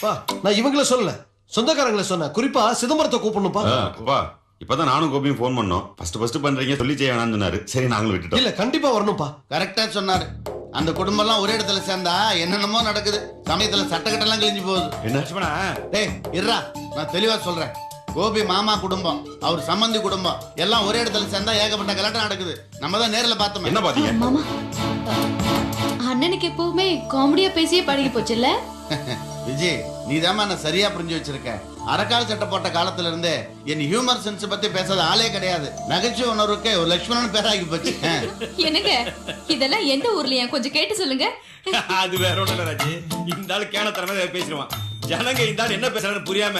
பா நான் இவங்கள சொல்லல, சொந்தக்காரங்களை சொன்னேன். குறிப்பா சிதம்பரத்தை கூப்பிடணும்ப்பா. அப்பா இப்பதான் நானும் கோபியும் ஃபோன் பண்ணோம். ஃபர்ஸ்ட் பண்றீங்க சொல்லி செய்ய வேணாம்னு சொன்னாரு. சரி நாங்களும் விட்டுட்டோம். இல்ல கண்டிப்பா வரணும்ப்பா. கரெக்டா சொன்னாரு. அந்த குடும்பம் எல்லாம் ஒரே இடத்துல சேர்ந்தா என்னென்னமோ நடக்குது. சமயத்துல சட்டக்கட்டெல்லாம் கிழிஞ்சு போகுது. என்ன டேய் இருடா, நான் தெளிவா சொல்றேன். கோபி மாமா குடும்பம், அவர் சம்பந்தி குடும்பம் எல்லாம் ஒரே இடத்துல சேர்ந்தா ஏகப்பட்ட கலாட்டம் நடக்குது. நம்ம தான் நேர்ல பார்த்தோம். என்ன பாத்தீங்க? மாமா, அண்ணனுக்கு எப்பவுமே காமெடியா பேசியே பழகி போச்சுல்ல. விஜய், நீதாம்மா நான் சரியா புரிஞ்சு வச்சிருக்க. அரக்கால் சட்டை போட்ட காலத்துல இருந்தே என் ஹியூமர் சென்ஸ் பத்தி பேசாத ஆளே கிடையாது. நகைச்சுவை உணர்வுக்கு ஒரு லட்சுமணன் பேராகி போச்சு. என்னங்க இதெல்லாம் எந்த ஊர்லயா? கொஞ்சம் கேட்டு சொல்லுங்க. அது வேற ஒண்ணு இல்ல ராஜி. இந்த ஆள் கேனத்தனமா பேசிடுவான். ஜனங்க இந்த ஆள் என்ன பேசுறான்னு புரியாம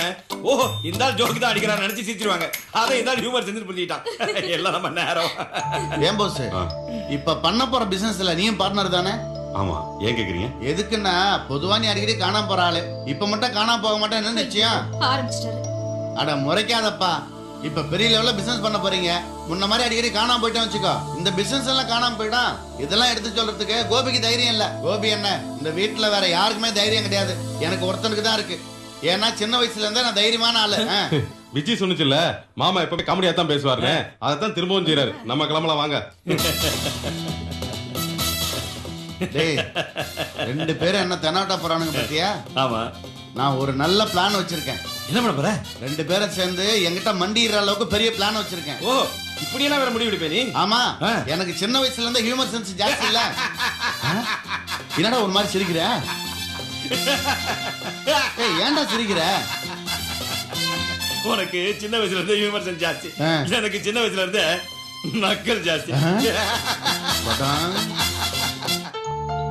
ஓஹோ இந்த ஆள் ஜோக்கு தான் அடிக்கிறான்னு நினைச்சு சிரிச்சிருவாங்க. அதை இந்த ஆள் ஹியூமர் செஞ்சு புரிஞ்சுக்கிட்டான். எல்லாம் நம்ம நேரம். ஏன் போஸ், இப்ப பண்ண போற பிசினஸ்ல நீயும் பார்ட்னர் தானே? ஆமா, ஏன் கேக்குறீங்க? எதுக்குன்னா பொதுவா நீ அடிக்கடி காணாம போற ஆளு. இப்ப மட்டும் காணாம போக மாட்டேன் என்ன நிச்சயம்? ஆரம்பிச்சிட்டாரு. அட முறைக்காதப்பா. இப்ப பெரிய லெவல்ல பிசினஸ் பண்ண போறீங்க. முன்ன மாதிரி அடிக்கடி காணாம போயிட்டேன் வச்சுக்கோ, இந்த பிசினஸ் எல்லாம் காணாம போயிட்டா இதெல்லாம் எடுத்து சொல்றதுக்கு கோபிக்கு தைரியம் இல்ல. கோபி என்ன, இந்த வீட்டுல வேற யாருக்குமே தைரியம் கிடையாது. எனக்கு ஒருத்தனுக்கு தான் இருக்கு. ஏன்னா சின்ன வயசுல இருந்தே நான் தைரியமான ஆளு. விஜய் சொன்னுச்சுல்ல, மாமா எப்பவுமே காமெடியா தான் பேசுவாருன்னு, அதைத்தான் திரும்பவும் செய்யறாரு. நம்ம கிளம்பலாம் வாங்க. டேய், ரெண்டு பேரும் என்ன தெனாட்டா போறானுங்க பத்தியா? ஆமா, நான் ஒரு நல்ல பிளான் வச்சிருக்கேன். என்ன பண்ண போற? ரெண்டு பேரும் சேர்ந்து என்கிட்ட மண்டிடுற அளவுக்கு பெரிய பிளான் வச்சிருக்கேன். ஓ இப்படி எல்லாம் வேற முடிவு எடுப்பே நீ? ஆமா, எனக்கு சின்ன வயசுல இருந்த ஹியூமர் சென்ஸ் ஜாஸ்தி இல்ல. என்னடா ஒரு மாதிரி சிரிக்கிற? ஏய், ஏன்டா சிரிக்கிற? உனக்கு சின்ன வயசுல இருந்து ஹியூமர் சென்ஸ் ஜாஸ்தி, எனக்கு சின்ன வயசுல இருந்து நக்கல் ஜாஸ்தி.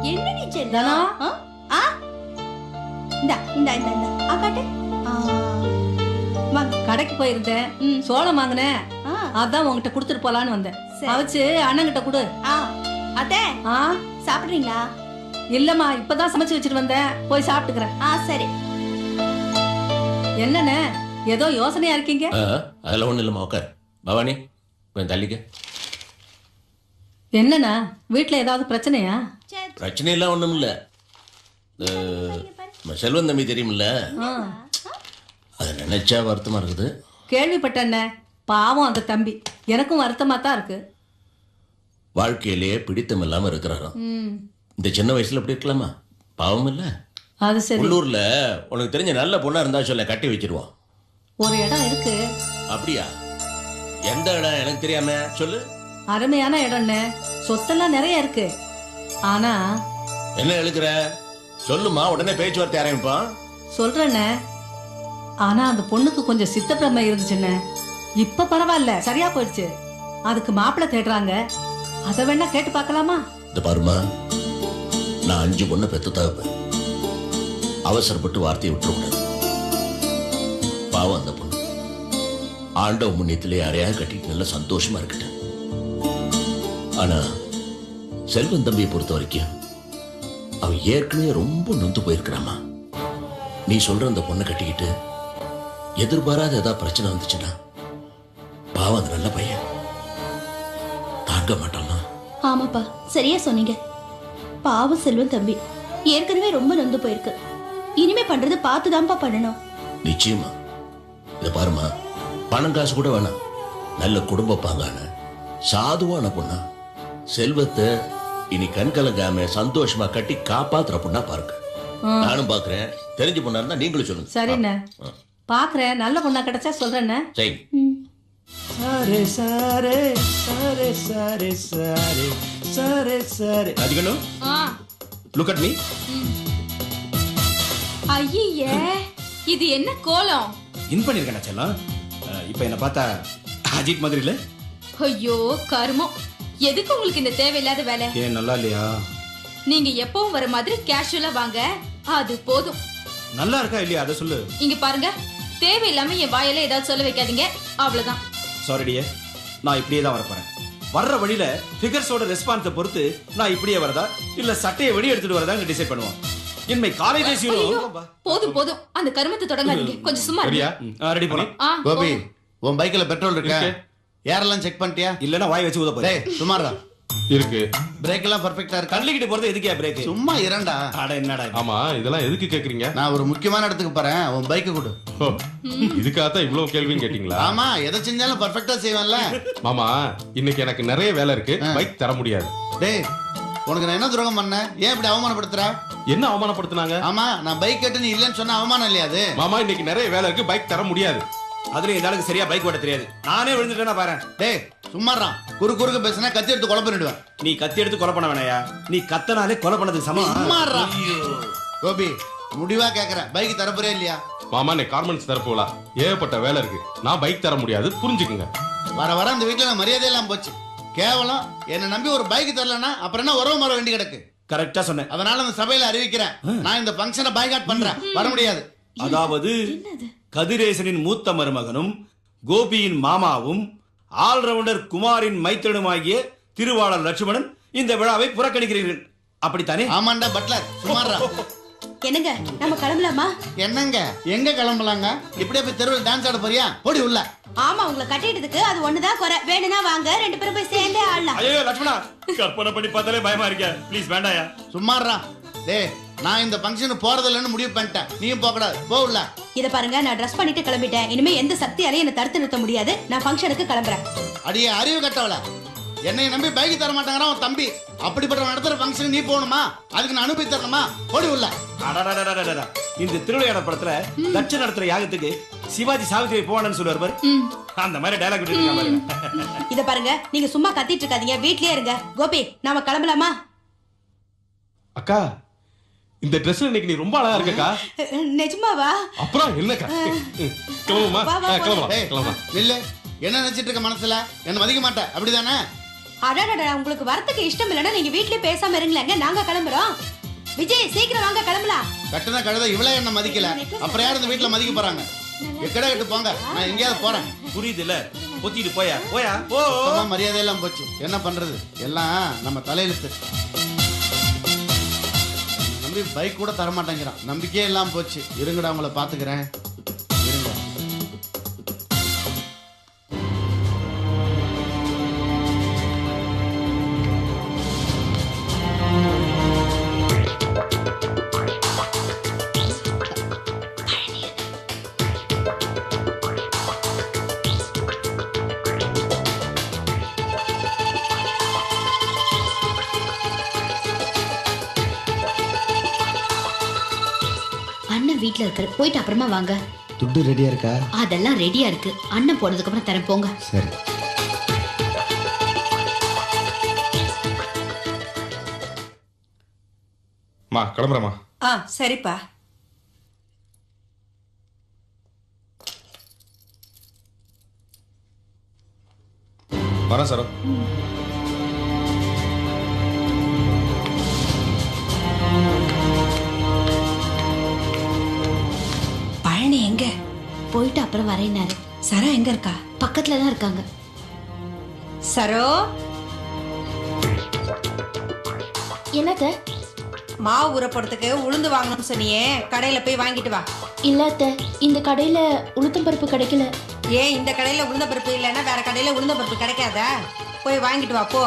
என்ன நீ செல்லா? ஆ இந்த இந்த இந்த இந்த ஆகாட்டே. கடைக்கு போயிருந்தேன், சோளம் வாங்கினேன். அதான் உங்ககிட்ட குடுத்துட்டு போலான்னு வந்தேன். அவச்சு அண்ணங்கிட்ட கொடு. அத்தை சாப்பிடுறீங்களா? இல்லம்மா, இப்பதான் சமைச்சு வச்சுட்டு வந்தேன், போய் சாப்பிட்டுக்கிறேன். சரி. என்னண்ணே ஏதோ யோசனையா இருக்கீங்க? அதெல்லாம் ஒண்ணு இல்லம்மா, உட்கார். பவானி கொஞ்சம் தள்ளிக்க. என்னண்ணா வீட்டுல ஏதாவது பிரச்சனையா? பிரச்சனை எல்லாம் ஒண்ணும் இல்ல. செல்வன் தம்பி தெரியுமில்ல, அதை நினைச்சா வருத்தமா இருக்குது. கேள்விப்பட்டண்ணே, பாவம் அந்த தம்பி. எனக்கும் வருத்தமா தான் இருக்கு. வாழ்க்கையிலேயே பிடித்தம் இல்லாம இருக்கிறாராம். இந்த சின்ன வயசுல அப்படி இருக்கலாமா? பாவம் இல்ல. அது சரி. உள்ளூர்ல உனக்கு தெரிஞ்ச நல்ல பொண்ணா இருந்தா சொல்ல, கட்டி வச்சிருவான். ஒரு இடம் இருக்கு. அப்படியா? எந்த இடம் எனக்கு தெரியாம சொல்லு. அருமையான இடம்னு, சொத்தெல்லாம் நிறைய இருக்கு. ஆனா என்ன எழுக்கிற சொல்லுமா, உடனே பேச்சுவார்த்தை ஆரம்பிப்பான். சொல்றேண்ணே, ஆனா அந்த பொண்ணுக்கு கொஞ்சம் சித்தப்பிரமை இருந்துச்சுண்ணே. இப்ப பரவாயில்ல, சரியா போயிடுச்சு. அதுக்கு மாப்பிள்ளை தேடுறாங்க. அதை வேணா கேட்டு பார்க்கலாமா? இந்த பாருமா, நான் 5 பொண்ணை பெத்து தகப்பேன். அவசரப்பட்டு வார்த்தையை விட்டுறக்கூடாது. பாவம் அந்த பொண்ணு ஆண்டவ முன்னியத்திலே யாரையாக கட்டிட்டு நல்ல சந்தோஷமா இருக்கட்டும். ஆனா செல்வன் தம்பியை பொறுத்த வரைக்கும் அவன் ஏற்கனவே ரொம்ப நொந்து போயிருக்கிறாமா. நீ சொல்ற அந்த பொண்ணை கட்டிக்கிட்டு எதிர்பாராத ஏதாவது பிரச்சனை வந்துச்சுன்னா பாவம் அந்த நல்ல பையன் தாங்க மாட்டாமா. ஆமாப்பா, சரியா சொன்னீங்க. பாவம் செல்வன் தம்பி ஏற்கனவே ரொம்ப நொந்து போயிருக்கு. இனிமே பண்றது பார்த்துதான்ப்பா பண்ணணும். நிச்சயமா. இத பாருமா, பணம் காசு கூட வேணாம், நல்ல குடும்ப பாங்கான சாதுவான பொண்ணா செல்வத்தை இனி கண் கலங்காம சந்தோஷமா கட்டி காப்பாத்துற பொண்ணா பாருங்க. நானும் பாக்குறேன். தெரிஞ்ச பொண்ணா இருந்தா நீங்களும் சொல்லுங்க. சரிண்ணே, பாக்குறேன். நல்ல பொண்ணா கிடைச்சா சொல்றேண்ணே. சரி. சாரே சாரே சாரே சாரே சாரே சாரே சாரே. Rajakannu, look at me. ஐயே, இது என்ன கோலம்? இன் பண்ணிருக்கேன் செல்லம். இப்ப என்ன பார்த்தா அஜித் மாதிரி இல்ல? ஐயோ கருமம், எதுக்கு உங்களுக்கு இந்த தேவையில்லாத வேலை? ஏன் நல்லா இல்லையா? நீங்க எப்பவும் வர மாதிரி கேஷுவலா வாங்க, அது போதும். நல்லா இருக்கா இல்லையா அதை சொல்லு. இங்க பாருங்க, தேவையில்லாம என் வாயில ஏதாவது சொல்ல வைக்காதீங்க, அவ்வளவுதான். சாரி டியர், நான் இப்படியே தான் வரப்போறேன். வர்ற வழியில ஃபிகர்ஸோட ரெஸ்பான்ஸை பொறுத்து நான் இப்படியே வரதா இல்ல சட்டையை வெடி எடுத்துட்டு வரதா டிசைட் பண்ணுவோம். இன்மை காலேஜ் போதும் போதும், அந்த கருமத்தை தொடங்காதீங்க, கொஞ்சம் சும்மா ரெடியா? ரெடி போறேன். கோபி, உன் பைக்ல பெட்ரோல் இருக்கா? ஏரெல்லாம் செக் பண்ணிட்டியா? இல்லனா வாய் வச்சு ஊத போறேன். டேய் சுமாரா, இருக்கு. பிரேக் எல்லாம் பர்ஃபெக்ட்டா இருக்கா? தள்ளிக்கிட்டு போறது எதுக்கே பிரேக்? சும்மா இரண்டா. அட என்னடா இது? ஆமா இதெல்லாம் எதுக்கு கேக்குறீங்க? நான் ஒரு முக்கியமான இடத்துக்கு போறேன், உன் பைக்கை கொடு. ஓ, இதுக்காகத்தான் இவ்வளவு கேள்வியும் கேட்டீங்களா? ஆமா, எதை செஞ்சாலும் பர்ஃபெக்ட்டா செய்வேன்ல. மாமா இன்னைக்கு எனக்கு நிறைய வேலை இருக்கு, பைக் தர முடியாது. டேய், உனக்கு நான் என்ன துரோகம் பண்ணேன்? ஏன் இப்படி அவமானப்படுத்துற? என்ன அவமானப்படுத்துனாங்க? ஆமா, நான் பைக் கேட்டு நீ இல்லன்னு சொன்ன அவமானம் இல்லையா அது? மாமா இன்னைக்கு நிறைய வேலை இருக்கு, பைக் தர முடியாது. அதுல இந்த ஆளுக்கு சரியா பைக் ஓட்ட தெரியாது. நானே விழுந்துட்டேன்னா பாரு. டேய், சும்மாறான். குறுக்கு பேசினா கத்தி எடுத்து கொலை பண்ணிடுவேன். நீ கத்தி எடுத்து கொலை பண்ண வேணாயா? நீ கத்தனாலே கொலை பண்ணதுக்கு சமம். சும்மாறான். கோபி, முடிவா கேக்குறேன், பைக் தரப்போறே இல்லையா? மாமா இன்னைக்கு கார்மெண்ட்ஸ் தரப்போல ஏகப்பட்ட வேலை இருக்கு, நான் பைக் தர முடியாது, புரிஞ்சுக்குங்க. வர அந்த வீட்டுல நான் மரியாதை எல்லாம் போச்சு. கேவலம் என்ன நம்பி ஒரு பைக் தரலன்னா அப்புறம் என்ன உறவு மரம் வேண்டி கிடக்கு. கரெக்டா சொன்னேன். அதனால அந்த சபையில அறிவிக்கிறேன், நான் இந்த ஃபங்க்ஷனை பாய்காட் பண்றேன், வர முடியாது. அதாவது கதிரேசனின் மூத்த மருமகனும் கோபியின் மாமாவும் ஆல்ரவுண்டர் குமாரின் மைத்திரனுமாகிய திருவாளர் லட்சுமணன் இந்த விழாவை புறக்கணிக்கிறீர்கள், அப்படித்தானே? ஆமாண்டா பட்லர், சுமாரா. என்னங்க நம்ம கிளம்பலாமா? என்னங்க எங்க கிளம்பலாங்க? இப்படியே போய் தெருவில் டான்ஸ் ஆட போறியா? ஓடி உள்ள. ஆமா, உங்களை கட்டிட்டதுக்கு அது ஒண்ணுதான் குறை. வேணும்னா வாங்க, ரெண்டு பேரும் போய் சேர்ந்தே ஆடலாம். ஐயோ லட்சுமணா, கற்பனை பண்ணி பார்த்தாலே பயமா இருக்க. ப்ளீஸ் வேண்டாயா. சுமாரா. டேய், நான் இந்த ஃபங்க்ஷனுக்கு போறதில்லைன்னு முடிவு பண்ணிட்டேன், நீயும் போக கூடாது, போ உள்ள. இத பாருங்க, நான் ட்ரெஸ் பண்ணிட்டு கிளம்பிட்டேன். இனிமே எந்த சக்தியாலையும் என்ன தடுத்து நிறுத்த முடியாது. நான் ஃபங்க்ஷனுக்கு கிளம்புறேன். அடியே அறிவு கட்டவள, என்னை நம்பி பைக் தர மாட்டாங்கறான் உன் தம்பி. அப்படிப்பட்ட நடத்துற ஃபங்க்ஷன் நீ போகணுமா? அதுக்கு நான் அனுப்பி தரணுமா? ஓடி உள்ள. அடடடடடடட. இந்த திருவிளையாட படத்துல தட்ச நடத்துற யாகத்துக்கு சிவாஜி சாவித்திரி போவானு சொல்லுவார் பாரு, அந்த மாதிரி டயலாக் விட்டுருக்காங்க பாருங்க. இத பாருங்க, நீங்க சும்மா கத்திட்டு இருக்காதீங்க, வீட்லயே இருங்க. கோபி, நாம கிளம்பலாமா? அக்கா இந்த ட்ரெஸ்ல இன்னைக்கு நீ ரொம்ப அழகா இருக்கக்கா. நிஜமாவா? அப்புறம் என்னக்கா? கிளம்புமா? கிளம்பலாம் டேய், கிளம்பலாம். இல்ல என்ன நினைச்சிட்டு இருக்க மனசுல? என்ன மதிக்க மாட்டேன் அப்படிதானே? அடடடா, உங்களுக்கு வரத்துக்கு இஷ்டம் இல்லைன்னா நீங்க வீட்லயே பேசாம இருங்களேங்க, நாங்க கிளம்புறோம். விஜய், சீக்கிரம் வாங்க, கிளம்பலாம். கட்டுன கழுத இவ்வளவு என்ன மதிக்கல, அப்புறம் யார் இந்த வீட்டுல மதிக்க போறாங்க? எக்கடா கட்டு போங்க, நான் எங்கேயாவது போறேன். புரியுது இல்ல? பொத்திட்டு போயா போயா போ. மரியாதை எல்லாம் போச்சு, என்ன பண்றது? எல்லாம் நம்ம தலையெழுத்து. நம்பி பைக் கூட தர மாட்டேங்கிறான், நம்பிக்கையே எல்லாம் போச்சு. இருங்கடா, உங்களை பாத்துக்கிறேன், இருங்க. அண்ணன் வீட்ல இருக்காரு, போயிட்டு அப்புறமா வாங்க. துட்டு ரெடியா இருக்கா? அதெல்லாம் ரெடியா இருக்கு, அண்ணன் போனதுக்கு அப்புறம் தரேன், போங்க. சரி. மா கிளம்புறமா? சரிப்பா. வரேன் சார். பழனி எங்க? போயிட்டு அப்புறம் வரேனாரு. சரா எங்க இருக்கா? பக்கத்துல தான் இருக்காங்க. சரோ, என்னத்த? மாவு ஊற போடுறதுக்கு உளுந்து வாங்கணும்னு சொன்னியே, கடையில போய் வாங்கிட்டு வா. இல்லத்த, இந்த கடையில உளுத்தம் பருப்பு கிடைக்கல. ஏன் இந்த கடையில உளுந்த பருப்பு இல்லைன்னா வேற கடையில உளுந்த பருப்பு கிடைக்காதா? போய் வாங்கிட்டு வா, போ.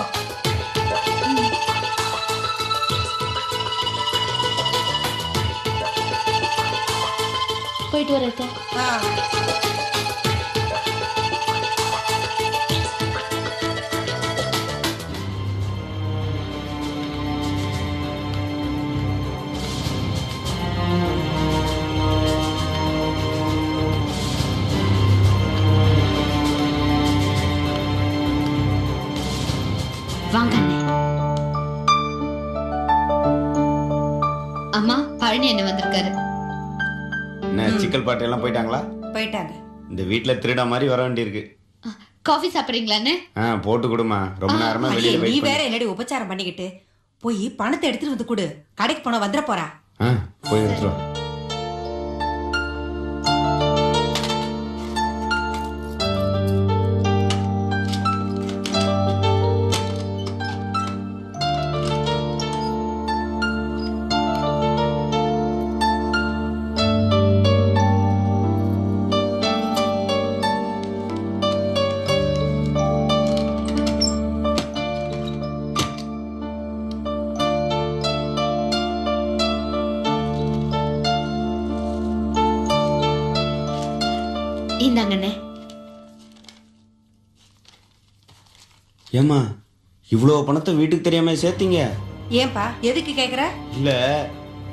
போயிட்டு வரத்த. வாங்க அண்ணே. அம்மா, பழனி என்ன வந்திருக்காரு. என்ன சிக்கல் பாட்டு எல்லாம் போயிட்டாங்களா? போயிட்டாங்க. இந்த வீட்ல திருட மாதிரி வர வேண்டியிருக்கு. காஃபி சாப்பிடுறீங்களான்னு? போட்டு கொடுமா, ரொம்ப நேரமா வெளியில நீ வெயிட் வேற என்னடி உபச்சாரம் பண்ணிக்கிட்டு போய் பணத்தை எடுத்துட்டு வந்து கொடு. கடைக்கு போன வந்துட போறா. போய் எடுத்துரு. இந்தாங்கண்ணே. ஏம்மா இவ்வளோ பணத்தை வீட்டுக்கு தெரியாம சேர்த்தீங்க? ஏன்பா எதுக்கு கேக்குற? இல்ல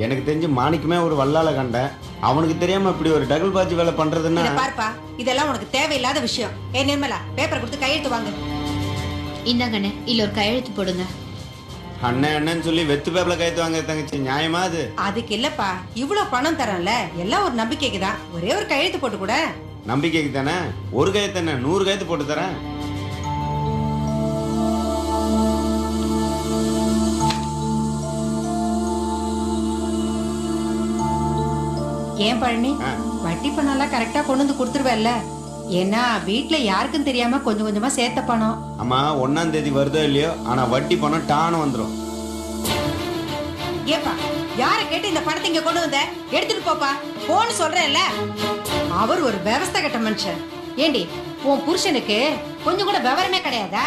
எனக்கு தெரிஞ்சு மாணிக்கமே ஒரு வல்லால கண்டேன். அவனுக்கு தெரியாம இப்படி ஒரு டபுள் பாஜி வேலை பண்றதுன்னா இத பாருப்பா, இதெல்லாம் உனக்கு தேவையில்லாத விஷயம். நிர்மலா, பேப்பர் கொடுத்து கையெழுத்து வாங்க. இந்தாங்கண்ணே, இல்ல ஒரு கையெழுத்து போடுங்க. அண்ணன் அண்ணன்னு சொல்லி வெத்து பேப்பர்ல கையெழுத்து வாங்க தங்கச்சி, நியாயமா அது? அதுக்கு இல்லப்பா, இவ்வளவு பணம் தரேன்ல, எல்லாம் ஒரு நம்பிக்கைக்கு தான். ஒரே ஒரு கையெழுத்து போட்டு கூட. நம்பிக்கைக்கு தானே? ஒரு கையெழுத்து என்ன 100 கையெழுத்து போட்டு தரேன். ஏன் பழனி, வட்டி பணம் எல்லாம் கரெக்டா கொண்டு வந்து கொடுத்துருவேல்ல? ஏன்னா வீட்டுல யாருக்கும் தெரியாம கொஞ்சம் கொஞ்சமா சேர்த்த பணம். அம்மா 1ஆம் தேதி வருதோ இல்லையோ, ஆனா வட்டி பணம் டான்னு வந்துடும். ஏப்பா, யாரை கேட்டு இந்த பணத்தை இங்க கொண்டு வந்த? எடுத்துட்டு போப்பா, போன்னு சொல்றேன்ல. அவர் ஒரு விவசாய கட்ட மனுஷன். ஏண்டி, உன் புருஷனுக்கு கொஞ்சம் கூட விவரமே கிடையாதா?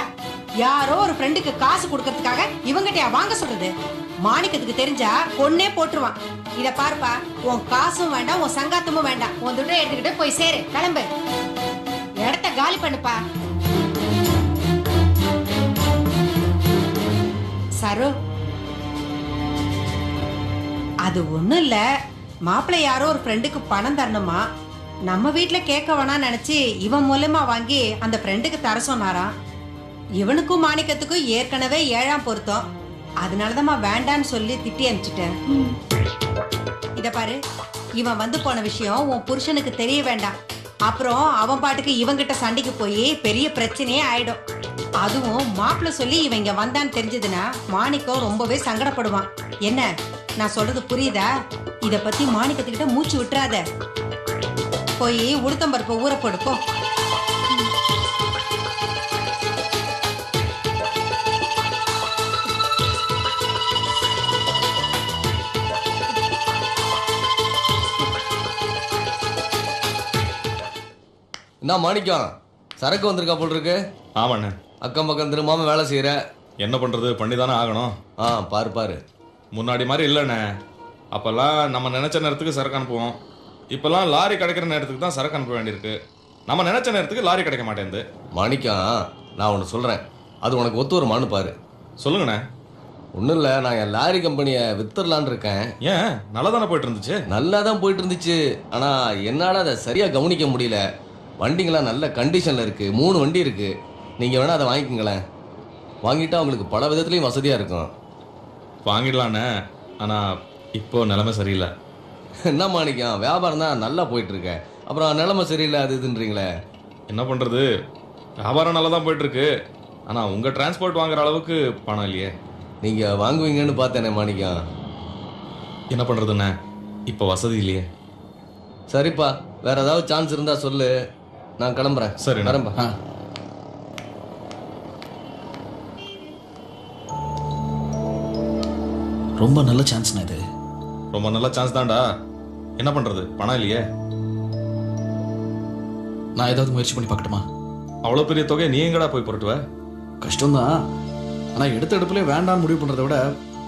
யாரோ ஒரு ஃப்ரெண்டுக்கு காசு கொடுக்கறதுக்காக இவங்கிட்டயா வாங்க சொல்றது? மாணிக்கத்துக்கு தெரிஞ்சா கொன்னே போட்டுருவான். இத பாருப்பா, உன் காசும் வேண்டாம், உன் சங்காத்தமும் வேண்டாம். உன் துட்டை எடுத்துக்கிட்டு போய் சேரு, கிளம்பு. இடத்த காலி பண்ணுப்பா. சரு, அது ஒண்ணும் இல்ல. மாப்பிள்ளை யாரோ ஒரு ஃப்ரெண்டுக்கு பணம் தரணுமா, நம்ம வீட்டுல கேட்க வேணாம் நினைச்சு இவன் மூலமா வாங்கி அந்த ஃப்ரெண்டுக்கு தர சொன்னாராம். இவனுக்கும் மாணிக்கத்துக்கும் ஏற்கனவே 7ஆம் பொருத்தம். அதனாலதான் வேண்டான்னு சொல்லி திட்டி அனுப்பிச்சிட்டேன். இத பாரு, இவன் வந்து போன விஷயம் உன் புருஷனுக்கு தெரிய வேண்டாம். அப்புறம் அவன் பாட்டுக்கு இவங்கிட்ட சண்டைக்கு போய் பெரிய பிரச்சனையே ஆயிடும். அதுவும் மாப்பிள்ள சொல்லி இவன் இங்க வந்தான்னு தெரிஞ்சதுன்னா மாணிக்கம் ரொம்பவே சங்கடப்படுவான். என்ன நான் சொல்றது புரியுதா? இத பத்தி மாணிக்கத்துக்கிட்ட மூச்சு விட்டுறாத. போய் உளுத்தம்பருப்பு ஊற போடுப்போம். என்ன மாணிக்கம், சரக்கு வந்திருக்கா போல் இருக்கு. ஆமாண்ணே. அக்கம் பக்கம் திரும்பாம வேலை செய்யற. என்ன பண்றது, பண்ணி தானே ஆகணும். பாரு பாரு, முன்னாடி மாதிரி இல்லைண்ணே. அப்போல்லாம் நம்ம நினைச்ச நேரத்துக்கு சரக்கு அனுப்புவோம். இப்போல்லாம் லாரி கிடைக்கிற நேரத்துக்கு தான் சரக்கு அனுப்ப வேண்டியிருக்கு. நம்ம நினைச்ச நேரத்துக்கு லாரி கிடைக்க மாட்டேங்குது. மாணிக்கம், நான் ஒன்று சொல்கிறேன், அது உனக்கு ஒத்து வருமானு பாரு. சொல்லுங்கண்ணே. ஒன்றும் இல்லை, நான் என் லாரி கம்பெனியை வித்துடலான்னு இருக்கேன். ஏன், நல்லா தானே போயிட்டு இருந்துச்சு? நல்லா தான் போயிட்டு இருந்துச்சு. ஆனால் என்னால் அதை சரியாக கவனிக்க முடியல. வண்டிங்களாம் நல்ல கண்டிஷனில் இருக்குது. 3 வண்டி இருக்குது. நீங்கள் வேணால் அதை வாங்கிக்கங்களேன். வாங்கிட்டா உங்களுக்கு பல விதத்துலேயும் வசதியாக இருக்கும். வாங்கிடலாண்ணே, ஆனால் இப்போ நிலைமை சரியில்லை. என்ன மாணிக்கம், வியாபாரம் தான் நல்லா போயிட்டுருக்க, அப்புறம் நிலைமை சரியில்லை அது இதுன்றீங்களே. என்ன பண்ணுறது, வியாபாரம் நல்லா தான் போயிட்டுருக்கு. ஆனால் உங்கள் டிரான்ஸ்போர்ட் வாங்குற அளவுக்கு பணம் இல்லையே. நீங்கள் வாங்குவீங்கன்னு பார்த்தேனே மாணிக்கம். என்ன பண்ணுறதுண்ணே, இப்போ வசதி இல்லையே. சரிப்பா, வேற ஏதாவது சான்ஸ் இருந்தால் சொல்லு, நான் கிளம்புறேன். சரி, வரேன்பா. ரொம்ப நல்ல சான்ஸ்ண்ணா இது. ரொம்ப நல்ல சான்ஸ் தான்டா. என்ன பண்ணுறது, பணம் இல்லையே. நான் ஏதாவது முயற்சி பண்ணி பார்க்கட்டுமா? அவ்வளோ பெரிய தொகை நீ எங்கடா போய் புரட்டுவ? கஷ்டம்தான், ஆனால் எடுத்த எடுப்புல வேண்டாம்னு முடிவு பண்ணுறதை விட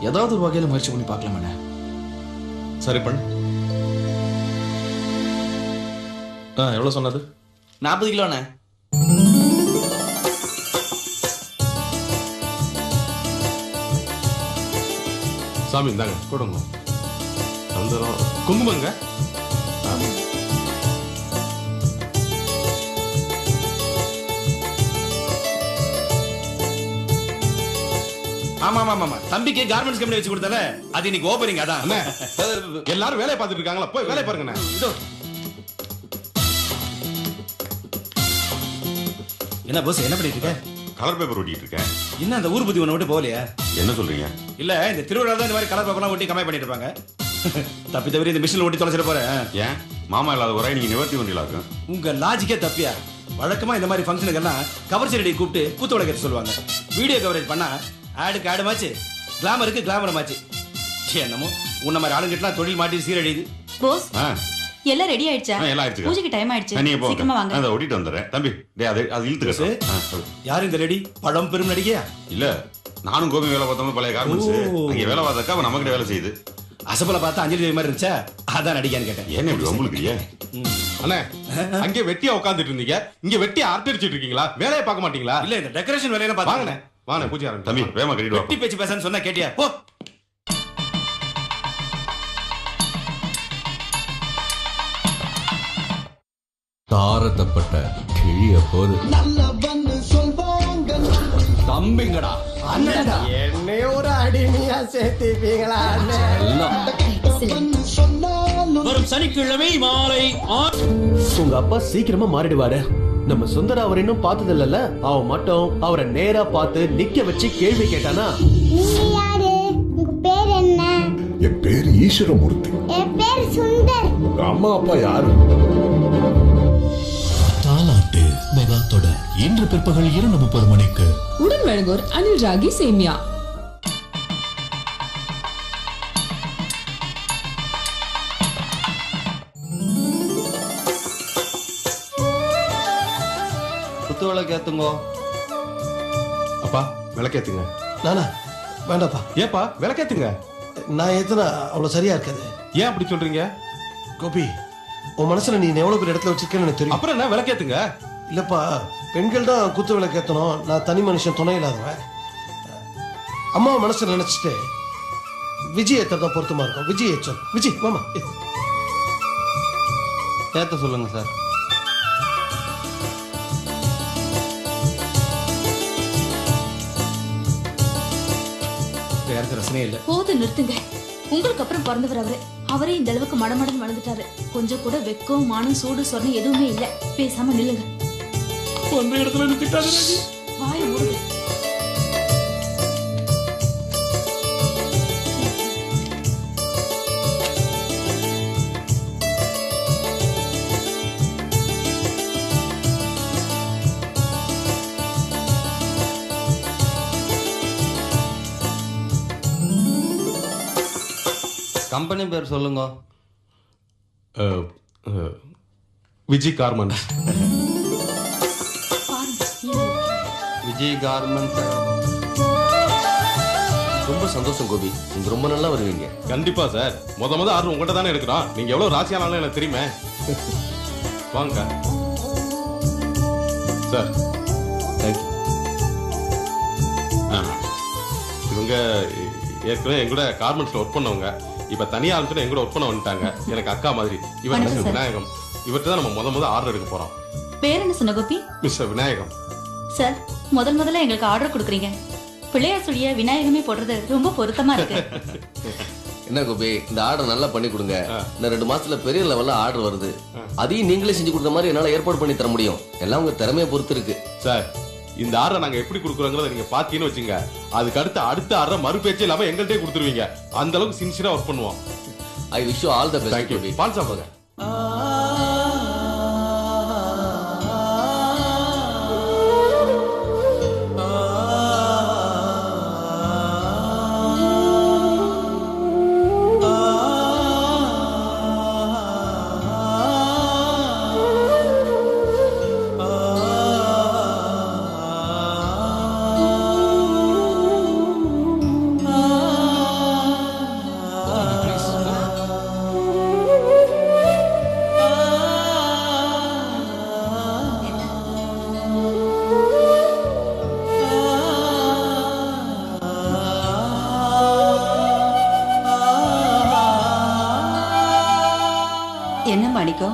ஏதாவது ஒரு வகையில் முயற்சி பண்ணி பார்க்கலாமே. சரி பண்ணு. எவ்வளோ சொன்னது? 40 கிலோண்ணே. சாமி இந்தாங்க கொடுங்க. வந்துடும். குங்குமங்க. ஆமா ஆமா ஆமா, தம்பிக்கு கார்மெண்ட்ஸ் கம்பெனி வச்சு கொடுத்தல, அது இன்னைக்கு ஓபனிங். அதான் எல்லாரும் வேலையை பார்த்துட்டு இருக்காங்களா, போய் வேலையை பாருங்கண்ணே. இதோ என்ன போஸ், என்ன பண்ணிட்டு இருக்க? கலர் பேப்பர் ஒட்டிட்டு இருக்கேன். என்ன அந்த ஊர் புத்தி ஒன்று விட்டு போகலையா? என்ன சொல்றீங்க? இல்ல, இந்த திருவிழா தான் இந்த மாதிரி கலர் பேப்பர்லாம் ஒட்டி கம்மாய் பண்ணிட்டு இருப்பாங்க. தப்பி தவிர இந்த மிஷினில் ஒட்டி தொலைச்சிட போறேன். ஏன் மாமா இல்லாத ஒரே நீங்க நிவர்த்தி வண்டியில இருக்கும். உங்க லாஜிக்கே தப்பியா? வழக்கமா இந்த மாதிரி ஃபங்க்ஷனுக்கெல்லாம் கவர் செடி கூப்பிட்டு கூத்து உடைக்க சொல்லுவாங்க. வீடியோ கவரேஜ் பண்ணா ஆடுக்கு ஆடு மாச்சு, கிளாமருக்கு கிளாமர் மாச்சு. என்னமோ உன்ன மாதிரி ஆளுங்கிட்டலாம் தொழில் மாட்டி சீரழியுது. போஸ், எல்லாம் ரெடி ஆயிடுச்சா? எல்லாம் ஆயிடுச்சு. பூஜைக்கு டைம் ஆயிடுச்சு, நீங்க போங்க. சீக்கிரமா வாங்க. அதை ஒட்டிட்டு வந்துடுறேன். தம்பி டேய், அது இழுத்துக்க. யாரு இந்த ரெடி? பழம் பெரும் நடிகையா? இல்ல, நானும் கோபி வேலை பார்த்தோம். பழைய கார்மெண்ட்ஸ் அங்கே வேலை பார்த்தக்கா அவன் நம்மகிட்ட வேலை செய்யுது. அசபல பார்த்தா அஞ்சலி மாதிரி இருந்துச்சா, அதான் நடிகான்னு கேட்டேன். ஏன்னு இப்படி உங்களுக்கு அண்ணே அங்கே வெட்டியா உட்காந்துட்டு இருந்தீங்க இங்க வெட்டியா அடிச்சிட்டு இருக்கீங்களா? வேலையை பார்க்க மாட்டீங்களா? இல்ல இந்த டெக்கரேஷன் வேலையில வாங்கண்ணே வாங்கண்ணே பூஜை ஆரம்பி. தம்பி வேமா கட்டிட்டு வெட்டி பேச்சு பேசன்னு சொன்னா கேட்டியா? போ. தாரத்தப்பட்ட கிழிய போது தம்பிங்கடா அண்ணன்டா. என்னைய ஒரு அடிமையா சேர்த்திப்பீங்களா? வரும் சனிக்கிழமை மாலை உங்க அப்பா சீக்கிரமா மாறிடுவாரு. நம்ம சுந்தர அவர் இன்னும் பார்த்தது இல்லல்ல. அவன் மட்டும் அவரை நேரா பார்த்து நிக்க வச்சு கேள்வி கேட்டானா? உங்க பேர் என்ன? என் பேர் ஈஸ்வரமூர்த்தி. என் பேர் சுந்தர். உங்க அம்மா அப்பா யாரு? தாலாட்டு மெகா தொடர் இன்று பிற்பகல் 2:30 மணிக்கு. உடன் வழங்குவோர் அனில் ராகி சேமியா. குத்து விளக்கு ஏத்துங்கோ. அப்பா விளக்கேத்துங்க. நானா வேண்டாப்பா. ஏப்பா விளக்கேத்துங்க. நான் ஏத்துனா அவ்வளவு சரியா இருக்காது. ஏன் அப்படி சொல்றீங்க? கோபி, உன் மனசுல நீ எவ்வளவு பெரிய இடத்துல வச்சிருக்கேன்னு எனக்கு தெரியும். அப்புறம் என்ன விளக்கேத்துங்க? இல்லப்பா, பெண்கள் தான் குத்து விளக்கு ஏத்தணும். நான் தனி மனுஷன், துணை இல்லாதவன். அம்மா மனசுல நினைச்சிட்டு விஜய் ஏத்தான் பொருத்தமா இருக்கும். விஜய் ஏச்சோம். விஜய் மாமா ஏத்த சொல்லுங்க சார். யாருக்கு ரசனையே இல்ல. போது நிறுத்துங்க. உங்களுக்கு அப்புறம் பிறந்தவர் அவரே இந்த அளவுக்கு மடமடன் வளர்ந்துட்டாரு. கொஞ்சம் கூட வெக்கம், மானம், சூடு, சொன்ன எதுவுமே இல்ல. பேசாம நில்லுங்க. அந்த இடத்துல நிறுத்திட்டாரு. வாய மூடுங்க. கம்பெனி பேர் சொல்லுங்க. விஜய் கார்மெண்ட்ஸ். விஜய் கார்மெண்ட்ஸ். ரொம்ப சந்தோஷம் கோபி, நீங்க ரொம்ப நல்லா வருவீங்க. கண்டிப்பா சார். முத ஆர்டர் உங்கள்கிட்ட தானே எடுக்கிறோம். நீங்க எவ்வளவு ராசியானாலும் எனக்கு தெரியுமே. வாங்க சார். தேங்க்யூ. இவங்க ஏற்கனவே எங்கூட கார்மெண்ட்ஸ்ல ஒர்க் பண்ணவங்க. இப்ப தனியா ஆரம்பிச்சுட்டு எங்கூட ஒர்க் பண்ண வந்துட்டாங்க. எனக்கு அக்கா மாதிரி. இவர் மிஸ்டர் விநாயகம். இவர்கிட்ட தான் நம்ம முத ஆர்டர் எடுக்க போறோம். பேர் என்ன சொன்ன கோபி? மிஸ்டர் விநாயகம். சார், முதல்ல எங்களுக்கு ஆர்டர் கொடுக்குறீங்க. பிள்ளையார் சொல்லிய விநாயகமே போடுறது ரொம்ப பொருத்தமா இருக்கு. என்ன கோபி, இந்த ஆர்டர் நல்லா பண்ணி கொடுங்க. இந்த 2 மாசத்துல பெரிய லெவல்ல ஆர்டர் வருது. அதையும் நீங்களே செஞ்சு கொடுத்த மாதிரி என்னால ஏற்பாடு பண்ணி தர முடியும். எல்லாம் உங்க திறமையை பொறுத்து இருக்கு சார். இந்த ஆர்டர் நாங்க எப்படி கொடுக்குறோங்கிறத நீங்க பாத்தீங்கன்னு வச்சுங்க, அதுக்கு அடுத்த ஆர்டர் மறுபேச்சே இல்லாம எங்கள்கிட்டயே கொடுத்துருவீங்க. அந்த அளவுக்கு சின்சியரா ஒர்க் பண்ணுவோம். I wish you all the best Gopi. பால் சாப்பிடுங்க. என்ன மாணிக்கம்,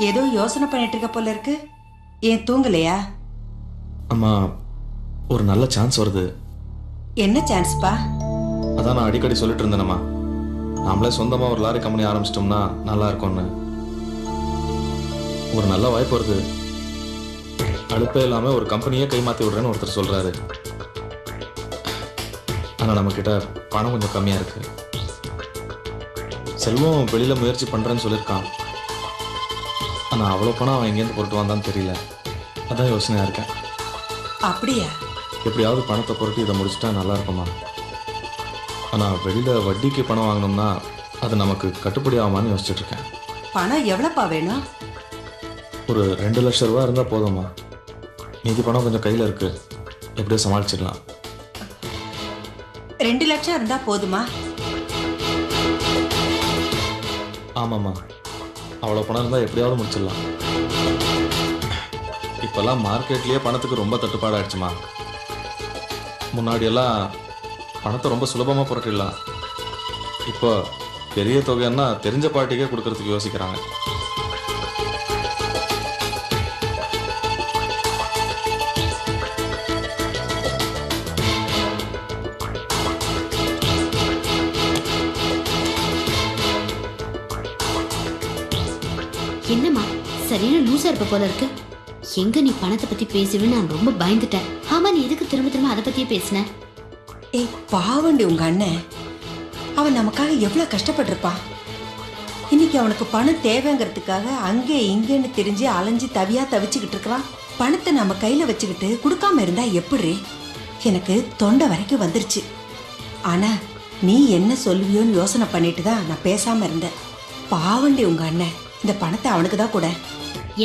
ஏதோ யோசனை பண்ணிட்டு இருக்க போல இருக்கு. ஏன் தூங்கலையா? அம்மா, ஒரு நல்ல சான்ஸ் வருது. என்ன சான்ஸ்பா? அதான் நான் அடிக்கடி சொல்லிட்டு இருந்தேனம்மா, நாமளே சொந்தமா ஒரு லாரி கம்பெனி ஆரம்பிச்சிட்டோம்னா நல்லா இருக்கும்னு. ஒரு நல்ல வாய்ப்பு வருது. அழுப்பே இல்லாம ஒரு கம்பெனியே கைமாத்தி விடுறேன்னு ஒருத்தர் சொல்றாரு. ஆனா நம்ம கிட்ட பணம் கொஞ்சம் கம்மியா இருக்கு. செல்வம் வெளியில முயற்சி பண்றேன்னு சொல்லியிருக்கான். ஆனா அவ்வளவு பணம் அவன் எங்கேருந்து பொருட்டு வந்தான்னு தெரியல. அதான் யோசனையா இருக்கேன். அப்படியா? எப்படியாவது பணத்தை பொருட்டு இதை முடிச்சுட்டா நல்லா இருக்குமா? ஆனா வெளியில வட்டிக்கு பணம் வாங்கணும்னா அது நமக்கு கட்டுப்படி ஆகுமான்னு யோசிச்சுட்டு இருக்கேன். பணம் எவ்வளவுப்பா வேணும்? ஒரு 2 லட்சம் ரூபா இருந்தா போதுமா? மீதி பணம் கொஞ்சம் கையில இருக்கு, எப்படியோ சமாளிச்சிடலாம். 2 லட்சம் இருந்தா போதுமா? ஆமாம்மா, அவ்வளோ பணம் இருந்தால் எப்படியாவது முடிச்சிடலாம். இப்போல்லாம் மார்க்கெட்லேயே பணத்துக்கு ரொம்ப தட்டுப்பாடு ஆயிடுச்சுமா. முன்னாடியெல்லாம் பணத்தை ரொம்ப சுலபமாக புரட்டிடலாம். இப்போ பெரிய தொகைன்னா தெரிஞ்ச பார்ட்டிக்கே கொடுக்கறதுக்கு யோசிக்கிறாங்க. என்னம்மா சரியான லூசா இருப்ப போல இருக்கு. எங்க நீ பணத்தை பத்தி பேசுவேன்னு நான் ரொம்ப பயந்துட்டேன். ஆமா, நீ எதுக்கு திரும்ப திரும்ப அதை பத்தியே பேசின? ஏய் பாவண்டி உங்க அண்ணன், அவன் நமக்காக எவ்வளவு கஷ்டப்பட்டிருப்பான். இன்னைக்கு அவனுக்கு பணம் தேவைங்கிறதுக்காக அங்கே இங்கேன்னு தெரிஞ்சு அலைஞ்சு தவியா தவிச்சுக்கிட்டு இருக்கிறான். பணத்தை நம்ம கையில வச்சுக்கிட்டு கொடுக்காம இருந்தா எப்படி? எனக்கு தொண்டை வரைக்கும் வந்துருச்சு. ஆனா நீ என்ன சொல்லுவியோன்னு யோசனை பண்ணிட்டு தான் நான் பேசாம இருந்தேன். பாவண்டி உங்க அண்ணன், இந்த பணத்தை அவனுக்கு தான் கூட.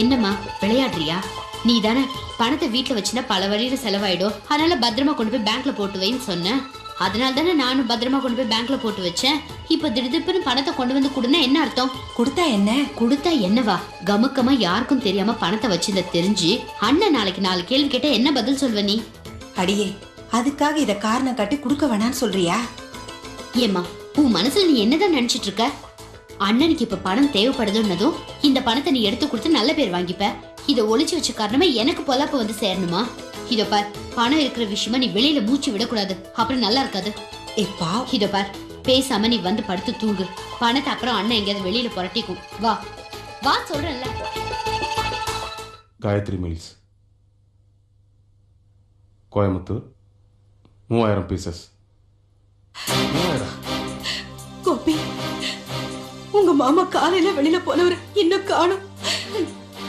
என்னம்மா விளையாடுறியா? நீ தானே பணத்தை வீட்டுல வச்சுனா பல வழியில செலவாயிடும், அதனால பத்திரமா கொண்டு போய் பேங்க்ல போட்டு வைன்னு சொன்ன. அதனால தானே நானும் பத்திரமா கொண்டு போய் பேங்க்ல போட்டு வச்சேன். இப்ப திடீர்னு பணத்தை கொண்டு வந்து கொடுனா என்ன அர்த்தம்? கொடுத்தா என்ன? கொடுத்தா என்னவா? கமக்கமா யாருக்கும் தெரியாம பணத்தை வச்சிருந்த தெரிஞ்சு அண்ணன் நாளைக்கு 4 கேள்வி கேட்டா என்ன பதில் சொல்வ நீ? அடியே, அதுக்காக இத காரணம் காட்டி கொடுக்க வேணான்னு சொல்றியா? ஏம்மா, உன் மனசுல நீ என்னதான் நினைச்சிட்டு இருக்க? அண்ணனுக்கு இப்ப பணம் தேவைப்படுதுன்னதும் இந்த பணத்தை நீ எடுத்து கொடுத்து நல்ல பேர் வாங்கிப்ப. இதை ஒளிச்சு வச்ச காரணமா எனக்கு பொல்லாப்பு வந்து சேரணுமா? இதோ பார், பணம் இருக்கிற விஷயமா நீ வெளியில மூச்சு விடக்கூடாது, அப்புறம் நல்லா இருக்காது. இதோ பார், பேசாம நீ வந்து படுத்து தூங்கு. பணத்தை அப்புறம் அண்ணன் எங்கேயாவது வெளியில புரட்டிக்கும். வா வா சொல்றேன்ல. Gayathri Mills, Coimbatore, 3000 pieces. கோபி, உங்க மாமா காலையில வெளியில போனவர் இன்னும் காணும்.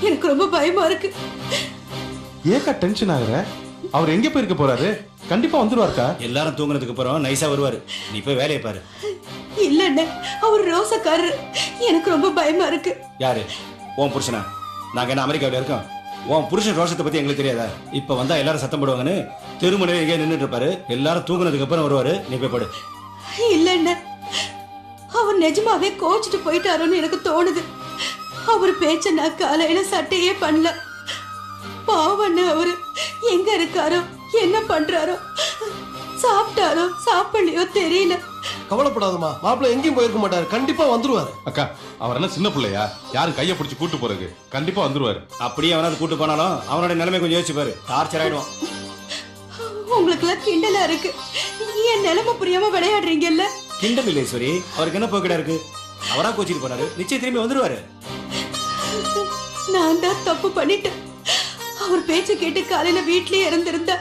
எனக்கு ரொம்ப பயமா இருக்கு. ஏக்கா டென்ஷன் ஆகுற? அவர் எங்க போயிருக்க போறாரு? கண்டிப்பா வந்துருவாருக்கா. எல்லாரும் தூங்குனதுக்கு அப்புறம் நைஸா வருவாரு. நீ போய் வேலையை பாரு. இல்ல அண்ணே, அவர் ரோசக்காரர். எனக்கு ரொம்ப பயமா இருக்கு. யாரு? உன் புருஷனா? நாங்க என்ன அமெரிக்காவில் இருக்கோம்? உன் புருஷன் ரோஷத்தை பத்தி எங்களுக்கு தெரியாதா? இப்ப வந்தா எல்லாரும் சத்தம் போடுவாங்கன்னு தெருமனையில எங்கேயே நின்றுட்டு இருப்பாரு. எல்லாரும் தூங்குனதுக்கு அப்புறம் வருவாரு. நீ போய் படு. இல்ல அண்ணே, அவர் நிஜமாவே கோச்சிட்டு போயிட்டாரோன்னு எனக்கு தோணுது. அவர் பேச்ச நான் காலையில சட்டையே பண்ணல. பாவண்ண அவரு எங்க இருக்காரோ, என்ன பண்றாரோ, சாப்பிட்டாரோ சாப்பிடலையோ தெரியல. கவலைப்படாதம்மா, மாப்பிள்ள எங்கேயும் போயிருக்க மாட்டாரு, கண்டிப்பா வந்துருவாரு. அக்கா, அவர் என்ன சின்ன பிள்ளையா? யாரும் கையை பிடிச்சி கூட்டு போறது? கண்டிப்பா வந்துருவாரு. அப்படியே அவனாவது கூட்டு போனாலும் அவனோட நிலைமை கொஞ்சம் யோசிச்சு பாரு. டார்ச்சர் ஆயிடுவான். உங்களுக்கு எல்லாம் கிண்டலா இருக்கு. என் நிலைமை புரியாம விளையாடுறீங்கல்ல. கிண்டல் இல்லை ஈஸ்வரி, அவருக்கு என்ன போக்கிடா இருக்கு? அவரா கோச்சிட்டு போனாரு, நிச்சயம் திரும்பி வந்துருவாரு. நான் தான் தப்பு பண்ணிட்டேன். அவர் பேச்ச கேட்டு காலையில வீட்லயே இருந்திருந்தா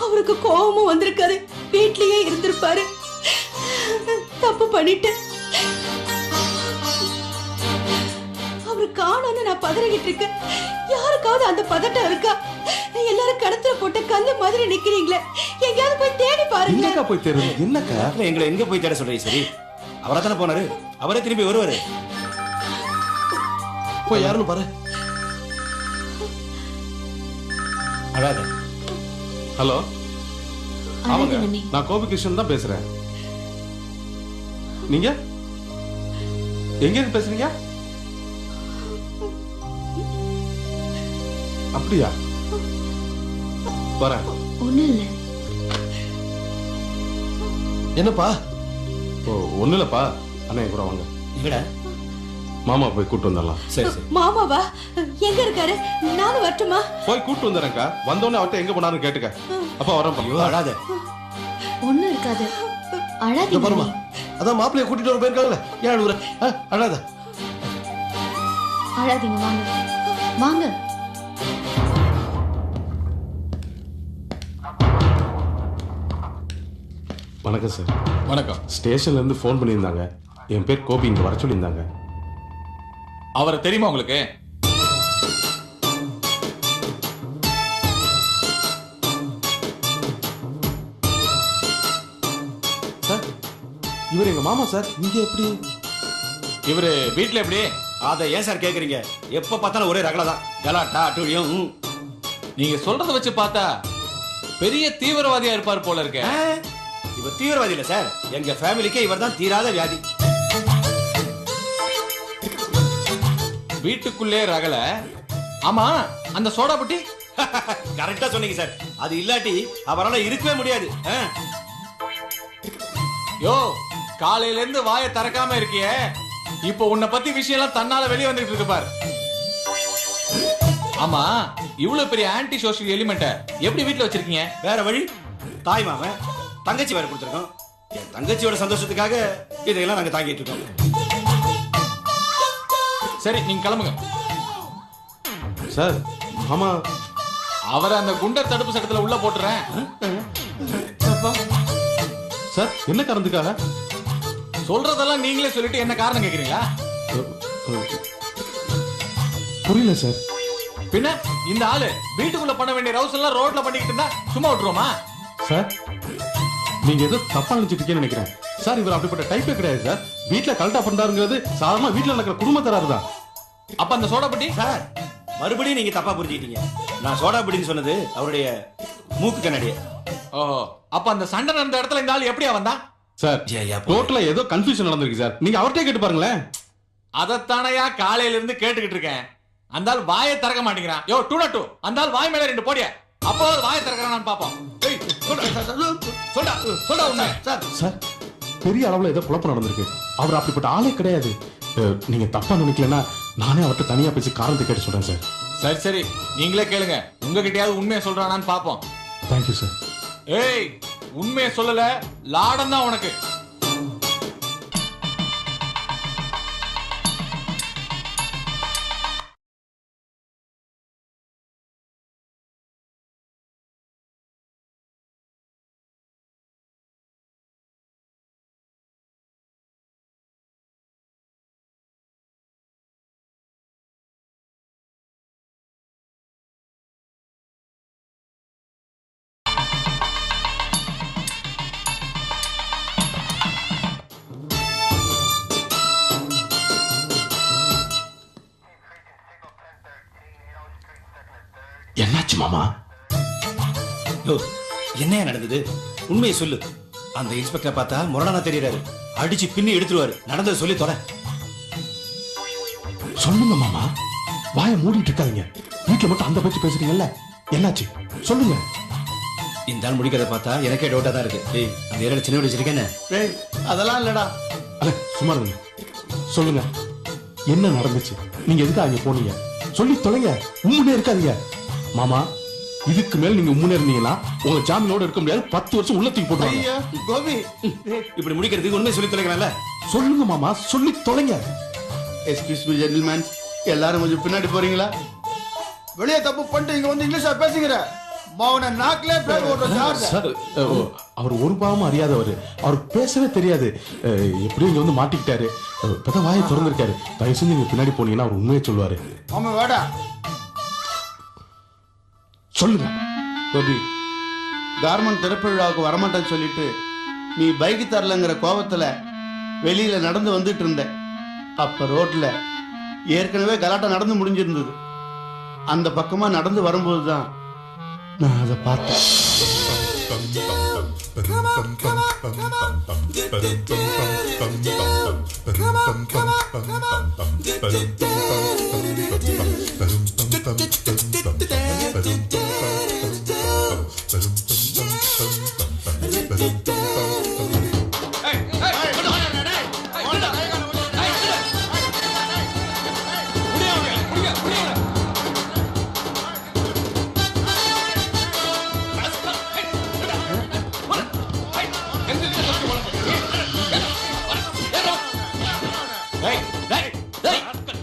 அவருக்கு கோபமும் வந்திருக்காரு, வீட்லயே இருந்திருப்பாரு. தப்பு பண்ணிட்டேன். அவரு காணோன்னு நான் பதறிக்கிட்டு இருக்கேன். யாருக்காவது அந்த பதட்டம் இருக்கா? எல்லாரும் கடத்துல போட்ட கல்லு மாதிரி நிக்கிறீங்களே, எங்கயாவது போய் தேடி பாருங்க. எங்கக்கா போய் தேடுறது? என்னக்கா எங்களை எங்க போய் தேட சொல்றீங்க? சரி, அவரா தானே போனாரு, அவரே திரும்பி வருவாரு. போய் யாருன்னு பாரு. அழாத. ஹலோ, ஆமாங்க, நான் கோபிகிருஷ்ணன் தான் பேசுறேன். நீங்க எங்க இருந்து பேசுறீங்க? அப்படியா? வரேன். ஒண்ணும் இல்ல. என்னப்பா? ஓ, ஒண்ணு இல்லப்பா. அண்ணா கூட வாங்க. எங்கடா? மாமா போய் கூட்டு வந்துடலாம். சரி சரி. மாமாவா? எங்க இருக்காரு? நானும் வரட்டுமா? போய் கூட்டு வந்துடுறேன்க்கா. வந்தோடனே அவர்கிட்ட எங்க போனாருன்னு கேட்டுக்க. அப்பா வரேன். ஐயோ, அழாத. ஒண்ணும் இருக்காது, அழாதீங்க. பாருமா, அதான் மாப்பிள்ளைய கூட்டிட்டு வர போயிருக்காங்களே, ஏன் அழுகுற? அழாத. அழாதீங்க, வாங்க வாங்க. வணக்கம் சார். வணக்கம். ஸ்டேஷன்ல இருந்து ஃபோன் பண்ணியிருந்தாங்க. என் பேர் கோபி, இங்க வர சொல்லியிருந்தாங்க. அவரை தெரியுமா உங்களுக்கு? சார், இவர் எங்க மாமா சார். நீங்க எப்படி? இவரு வீட்டுல எப்படி? அதை ஏன் சார் கேக்குறீங்க? எப்ப பார்த்தாலும் ஒரே ரகலை தான். கலாட்டா அட்டூழியம். நீங்க சொல்றத வச்சு பார்த்தா பெரிய தீவிரவாதியா இருப்பார் போல இருக்க. இவர் தீவிரவாதி இல்ல சார், எங்க ஃபேமிலிக்கே இவர் தான் தீராத வியாதி. வீட்டுக்குள்ளே ரகல. ஆமா, அந்த சோடா புட்டி கரெக்டா சொன்னீங்க சார். அது இல்லாட்டி அவரால இருக்கவே முடியாது. யோ, காலையில இருந்து வாயை திறக்காம இருக்கியே, இப்போ உன்னை பத்தி விஷயம் எல்லாம் தன்னால வெளியே வந்துட்டு இருக்கு பாரு. ஆமா, இவ்வளவு பெரிய ஆன்டி சோஷியல் எலிமெண்ட எப்படி வீட்டுல வச்சிருக்கீங்க? வேற வழி, தாய் மாமன் தங்கச்சி வேற கொடுத்துருக்கோம். என் தங்கச்சியோட சந்தோஷத்துக்காக இதையெல்லாம் நாங்க தாங்கிட்டு இருக்கோம். சரி, நீங்க கிளம்புங்க. சார், ஆமா, அவரை அந்த குண்டர் தடுப்பு சட்டத்துல உள்ள போட்டுறேன். சார், என்ன காரணத்துக்காக? சொல்றதெல்லாம் நீங்களே சொல்லிட்டு என்ன காரணம் கேக்குறீங்களா? புரியல சார். பின்ன இந்த ஆளு வீட்டுக்குள்ள பண்ண வேண்டிய ரவுஸ் எல்லாம் ரோட்ல பண்ணிக்கிட்டு இருந்தா சும்மா விட்டுருவோமா? சார், நீங்க ஏதோ தப்பா நினைச்சிட்டு இருக்கீங்கன்னு நினைக்கிறேன். சார், இவர் அப்படிப்பட்ட டைப்பே கிடையாது சார். வீட்டுல கலட்டா பண்றாருங்கிறது சாதாரண வீட்டுல நடக்கிற குடும்பத்தராரு தான். அப்ப அந்த சோடா பட்டி சார், மறுபடியும் நீங்க தப்பா புரிஞ்சுக்கிட்டீங்க. நான் சோடா புட்டின்னு சொன்னது அவருடைய மூக்கு கண்ணாடிய. ஓ, அப்ப அந்த சண்டை நடந்த இடத்துல இந்த ஆளு எப்படியா வந்தா? சார், ரோட்ல ஏதோ கன்ஃபியூஷன் நடந்திருக்கு சார். நீங்க அவர்கிட்ட கேட்டு பாருங்களேன். அதத்தானையா காலையில இருந்து கேட்டுக்கிட்டு இருக்கேன். அந்த ஆள் வாயை திறக்க மாட்டேங்கிறான். யோ, 2 அந்த ஆள் வாய் மேல 2 போடியா. அப்போ வாயை திறக்கிறான்னு பாப்போம். சொல்டா உண்மை. சார், பெரிய அளவுல ஏதோ குழப்பம் நடந்திருக்கு. அவர் அப்படிப்பட்ட ஆளே கிடையாது. நீங்க தப்பா நினைக்கலன்னா நானே அவர்கிட்ட தனியா பேசி காரணத்தை கேட்டு சொல்றேன் சார். சரி சரி, நீங்களே கேளுங்க. உங்ககிட்டயாவது உண்மையை சொல்றானான்னு பாப்போம். Thank you sir. ஏய், உண்மையை சொல்லல, லாடம் தான் உனக்கு. என்னாச்சு மாமா? என்ன நடந்தது? உண்மையை சொல்லு. அந்த இன்ஸ்பெக்டர் பார்த்தா முரணா தெரியறாரு. அடிச்சு பின்னி எடுத்துருவாரு. நடந்தது சொல்லி தொலை. சொல்லுங்க மாமா, வாயை மூடிட்டு இருக்காதீங்க. வீட்டுல மட்டும் அந்த பேச்சு பேசுறீங்கல்ல, என்னாச்சு சொல்லுங்க. இந்த ஆள் முடிக்கிறத பார்த்தா எனக்கே டவுட்டா தான் இருக்கு. ஏய், அந்த ஏரியால சின்ன வீடு வச்சிருக்கேன். அதெல்லாம் இல்லடா. அல்ல, சும்மா இருங்க. சொல்லுங்க, என்ன நடந்துச்சு? நீங்க எதுக்கு அங்க போனீங்க? சொல்லி தொலைங்க. உண்மையே இருக்காதீங்க மாமா. இதுக்கு மேல நீங்க உண்மையா இருந்தீங்களா உங்க ஜாமீனோட இருக்க முடியாது. 10 வருஷம் உள்ள தூக்கி போடுவாங்க. கோபி, இப்படி முடிக்கிறதுக்கு உண்மை சொல்லி தொலைங்கல. சொல்லுங்க மாமா, சொல்லி தொலைங்க. எக்ஸ்கியூஸ் மீ ஜென்டில்மேன், எல்லாரும் கொஞ்சம் பின்னாடி போறீங்களா? வெளியே தப்பு பண்ணிட்டு இங்க வந்து இங்கிலீஷா பேசுகிற மௌன நாக்கிலே பேர் ஓடுற சார், அவர் ஒரு பாவமும் அறியாதவர். அவருக்கு பேசவே தெரியாது. எப்படியும் இங்க வந்து மாட்டிக்கிட்டாரு. இப்பதான் வாயை திறந்திருக்காரு. தயவு செஞ்சு நீங்க பின்னாடி போனீங்கன்னா அவர் உண்மையை சொல்லுவாரு. ஆமா, வேடா சொல்லுங்க. கோபி, கார்மெண்ட் திறப்பு விழாவுக்கு வரமாட்டேன்னு சொல்லிட்டு நீ பைக் தரலங்கிற கோபத்துல வெளியில நடந்து வந்துட்டு இருந்த. அப்ப ரோட்ல ஏற்கனவே கலாட்டம் நடந்து முடிஞ்சிருந்தது. அந்த பக்கமா நடந்து வரும்போதுதான் நான் அதை பார்த்தேன்.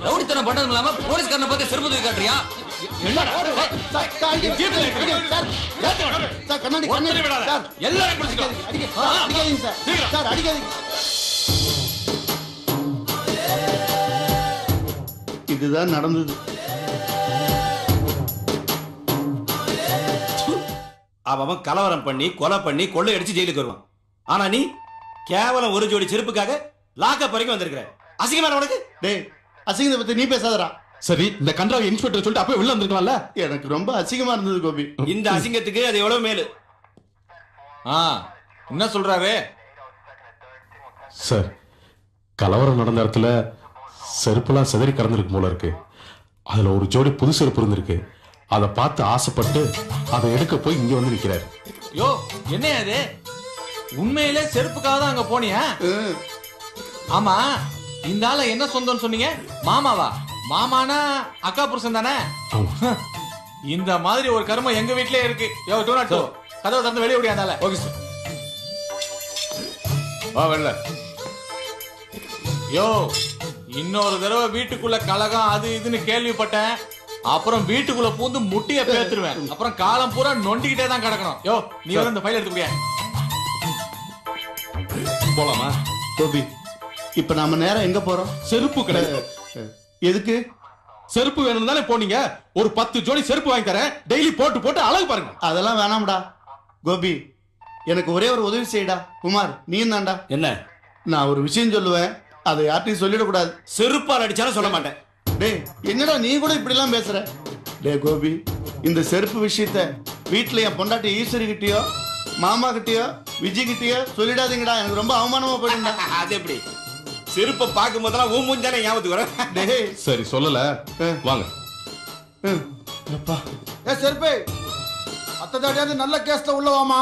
ரவுடித்தனம் பண்ணதும் இல்லாம போலீஸ்காரனை பார்த்து செருப்பு தூக்கி காட்டுறியா? இதுதான் நடந்தது. அவன் கலவரம் பண்ணி கொலை பண்ணி கொள்ளை அடிச்சு ஜெயிலுக்கு வருவான். ஆனா நீ கேவலம் ஒரு ஜோடி செருப்புக்காக லாக்கப் வரைக்கும் வந்திருக்கிற. அசிங்கமான உனக்கு. டேய், அசிங்கத்தை பத்தி நீ பேசாதடா. சரி, இந்த கன்றாவை இன்ஸ்பெக்டர் சொல்லிட்டு அப்பவே வெளில வந்திருக்கலாம்ல. எனக்கு ரொம்ப அசிங்கமா இருந்தது கோபி. இந்த அசிங்கத்துக்கு அது எவ்வளவு மேலு. என்ன சொல்றாரு சார்? கலவரம் நடந்த இடத்துல செருப்பெல்லாம் சிதறி கடந்திருக்கு போல இருக்கு. அதுல ஒரு ஜோடி புது செருப்பு இருந்திருக்கு. அதை பார்த்து ஆசைப்பட்டு அதை எடுக்க போய் இங்க வந்து நிக்கிறாரு. யோ என்ன அது? உண்மையிலே செருப்புக்காக தான் அங்க போனியா? ஆமா, இந்த ஆள என்ன சொந்தம்னு சொன்னீங்க? மாமாவா? மாமானா அக்கா புருஷன் தானே? இந்த மாதிரி ஒரு கர்மம் எங்க வீட்லயே இருக்கு. யோ 202 கதவை திறந்து வெளியே ஓடியாந்தால. Okay sir. வா வெளில. யோ இன்னொரு தடவை வீட்டுக்குள்ள கலகம் அது இதுன்னு கேள்விப்பட்டேன். அப்புறம் வீட்டுக்குள்ள பூந்து முட்டிய பேத்துருவேன். அப்புறம் காலம் பூரா நொண்டிக்கிட்டே தான் கிடக்கணும். யோ நீ வந்து இந்த ஃபைல் எடுத்துக்கியா? போலாமா? கோபி, இப்ப நாம நேரம் எங்க போறோம்? செருப்பு கடை. எதுக்கு? செருப்பு வேணும் தானே போனீங்க. ஒரு 10 ஜோடி செருப்பு வாங்கி தரேன். டெய்லி போட்டு போட்டு அழகு பாருங்க. அதெல்லாம் வேணாம்டா கோபி. எனக்கு ஒரே ஒரு உதவி செய்யடா. குமார் நீ தான்டா. என்ன? நான் ஒரு விஷயம் சொல்லுவேன், அதை யார்ட்டையும் சொல்லிடக்கூடாது. செருப்பால் அடிச்சாலும் சொல்ல மாட்டேன். டேய் என்னடா நீ கூட இப்படி எல்லாம் பேசுற? டே கோபி, இந்த செருப்பு விஷயத்த வீட்டுல என் பொண்டாட்டி ஈஸ்வரி கிட்டயோ மாமா கிட்டயோ விஜய் கிட்டயோ சொல்லிடாதீங்கடா. எனக்கு ரொம்ப அவமானமா போயிடும்டா. அது எப்படி? செருப்பை பார்க்கும் போதெல்லாம் ஊ மூஞ்சானே ஞாபகத்துக்கு வர. டேய் சரி சொல்லல, வாங்க. அப்பா ஏ செருப்பே, அத்தை தாடியாவது நல்ல கேஸ்ல உள்ளவாமா.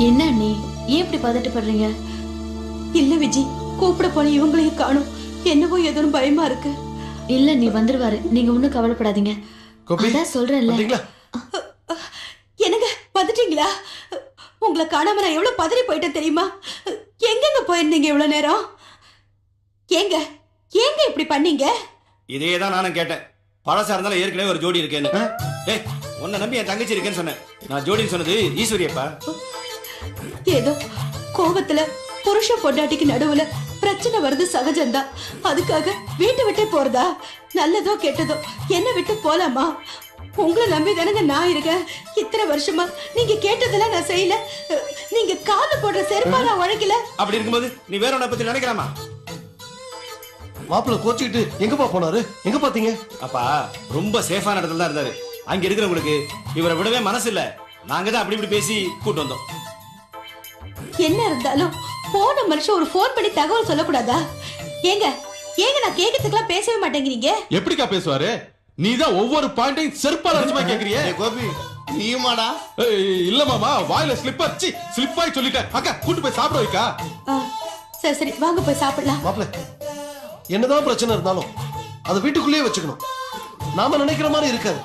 என்ன நீ ஏன் இப்படி பதட்டப்படுறீங்க? இல்ல விஜய், கூப்பிட போன இவங்களையும் காணும். என்னவோ ஏதோ பயமா இருக்கு. இல்ல நீ வந்துருவாரு, நீங்க ஒண்ணும் கவலைப்படாதீங்க. அதான் சொல்றேன்ல. என்னங்க வந்துட்டீங்களா? உங்களை காணாம நான் எவ்வளவு பதறி போயிட்டேன் தெரியுமா? எங்கெங்க போயிருந்தீங்க இவ்வளவு நேரம்? ஏங்க ஏங்க இப்படி பண்ணீங்க? இதே தான் நானும் கேட்டேன். பழசா இருந்தாலும் ஏற்கனவே ஒரு ஜோடி இருக்கேன்னு. ஏய் உன்னை நம்பி என் தங்கச்சி இருக்கேன்னு சொன்னேன். நான் ஜோடின்னு சொன்னது ஈஸ்வரியப்பா. ஏதோ கோவத்துல புருஷ பொண்டாட்டிக்கு நடுவுல பிரச்சனை வருது சகஜம்தான். அதுக்காக வீட்டை விட்டே போறதா? நல்லதோ கெட்டதோ என்ன விட்டு போலாமா? உங்களை நம்பி தானங்க நான் இருக்கேன். இத்தனை வருஷமா நீங்க கேட்டதெல்லாம் நான் செய்யல. நீங்க காது போடுற செருப்பா நான் உழைக்கல. அப்படி இருக்கும்போது நீ வேற ஒன்ன பத்தி நினைக்கலாமா? மாப்பிள்ள கோச்சிக்கிட்டு எங்கப்பா போனாரு? எங்க பாத்தீங்க? அப்பா ரொம்ப சேஃபான இடத்துல தான் இருந்தாரு. அங்க இருக்கிறவங்களுக்கு இவரை விடவே மனசு இல்ல. நாங்க தான் அப்படி இப்படி பேசி கூட்டு வந்தோம். என்ன இருந்தாலும் போன மனுஷன் ஒரு போன் பண்ணி தகவல் சொல்லக்கூடாதா? ஏங்க ஏங்க நான் கேட்கறதுக்குலாம் பேசவே மாட்டேங்கிறீங்க. எப்படிக்கா பேசுவாரு? நீதான் ஒவ்வொரு பாயிண்டையும் செருப்பால அடிச்சுமா கேக்குறியே. கோபி நீயுமாடா? இல்ல மாமா, வாயில ஸ்லிப் ஆச்சு. ஸ்லிப் ஆயி சொல்லிட்டேன். அக்கா கூட்டு போய் சாப்பிட வைக்கா. சரி சரி வாங்க போய் சாப்பிடலாம். மாப்பிள்ள என்னதான் பிரச்சனை இருந்தாலும் அதை வீட்டுக்குள்ளேயே வச்சுக்கணும். நாம நினைக்கிற மாதிரி இருக்காது.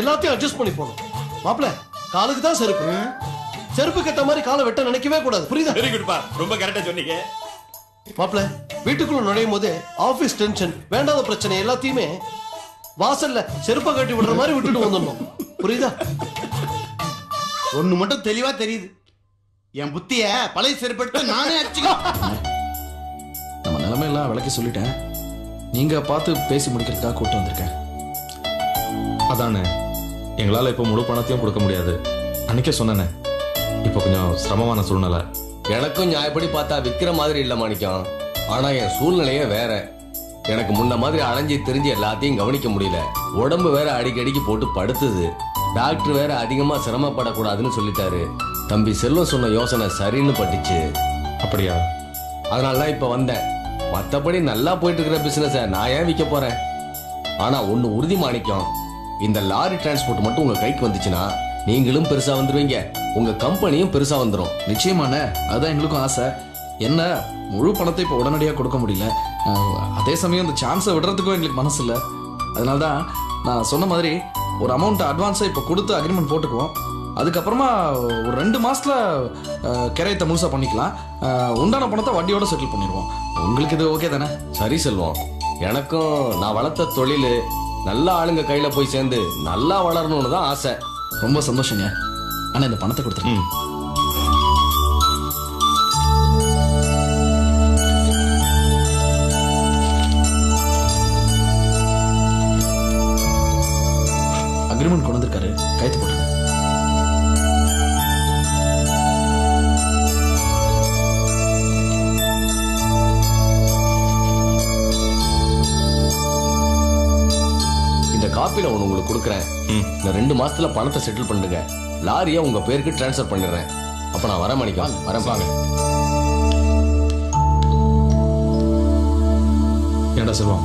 எல்லாத்தையும் அட்ஜஸ்ட் பண்ணி போகணும். மாப்பிள்ள காலுக்கு தான் செருப்பு. செருப்பு கட்ட மாதிரி காலை வெட்ட நினைக்கவே கூடாது. புரியுதா? வெரி குட் பா, ரொம்ப கரெக்டா சொன்னீங்க. மாப்பிள்ள வீட்டுக்குள்ள நுழையும் போதே ஆபீஸ் டென்ஷன், வேண்டாத பிரச்சனை எல்லாத்தையுமே வாசல்ல செருப்பை கட்டி விடுற மாதிரி விட்டுட்டு வந்துடணும். புரியுதா? ஒண்ணு மட்டும் தெளிவா தெரியுது. என் புத்திய பழைய செருப்படுத்த நானே அடிச்சுக்கலாம். நம்ம நிலைமையெல்லாம் விளக்கி சொல்லிட்டேன். நீங்க பார்த்து பேசி முடிக்கிறதுக்காக கூட்டு வந்திருக்கேன். அதானே, எங்களால் இப்போ முழு பணத்தையும் கொடுக்க முடியாது. அன்னைக்கே சொன்னேனே, இப்போ கொஞ்சம் சிரமமான சூழ்நிலை. எனக்கும் நியாயப்படி பார்த்தா விக்கிற மாதிரி இல்லை மாணிக்கம். ஆனா என் சூழ்நிலையே வேற. எனக்கு முன்ன மாதிரி அலைஞ்சி தெரிஞ்சு எல்லாத்தையும் கவனிக்க முடியல. உடம்பு வேற அடிக்கடிக்கு போட்டு படுத்துது. டாக்டர் வேற அதிகமா சிரமப்படக்கூடாதுன்னு சொல்லிட்டாரு. தம்பி செல்வம் சொன்ன யோசனை சரின்னு பட்டுச்சு. அப்படியா? அதனாலதான் இப்ப வந்தேன். மற்றபடி நல்லா போயிட்டு இருக்கிற பிசினஸை நான் ஏன் விற்க போறேன்? ஆனா ஒண்ணு உறுதி மாணிக்கம், இந்த லாரி டிரான்ஸ்போர்ட் மட்டும் உங்க கைக்கு வந்துச்சுன்னா நீங்களும் பெருசா வந்துருவீங்க, உங்க கம்பெனியும் பெருசா வந்துடும். நிச்சயமான அதான் எங்களுக்கும் ஆசை. என்ன முழு பணத்தை இப்போ உடனடியாக கொடுக்க முடியல. அதே சமயம் இந்த சான்ஸை விடுறதுக்கும் எங்களுக்கு மனசு இல்லை. அதனால தான் நான் சொன்ன மாதிரி ஒரு அமௌண்ட்டை அட்வான்ஸை இப்போ கொடுத்து அக்ரிமெண்ட் போட்டுக்குவோம். அதுக்கப்புறமா ஒரு 2 மாசத்துல கிரையத்தை முழுசா பண்ணிக்கலாம். உண்டான பணத்தை வட்டியோட செட்டில் பண்ணிடுவோம். உங்களுக்கு இது ஓகே தானே? சரி செல்வம், எனக்கும் நான் வளர்த்த தொழில் நல்ல ஆளுங்க கையில போய் சேர்ந்து நல்லா வளரணும்னு தான் ஆசை. ரொம்ப சந்தோஷங்க. ஆனா இந்த பணத்தை கொடுத்துருங்க. அக்ரிமெண்ட் கொண்டு வந்திருக்காரு, கைத்து போட்டுருங்க. காப்பில ஒன்று உங்களுக்கு கொடுக்குறேன். இந்த 2 மாசத்துல பணத்தை செட்டில் பண்ணுங்க. லாரியை உங்க பேருக்கு டிரான்ஸ்ஃபர் பண்ணிடுறேன். அப்ப நான் வரேன் மாணிக்கம். வரேன் பாங்க. ஏண்டா செல்வம்,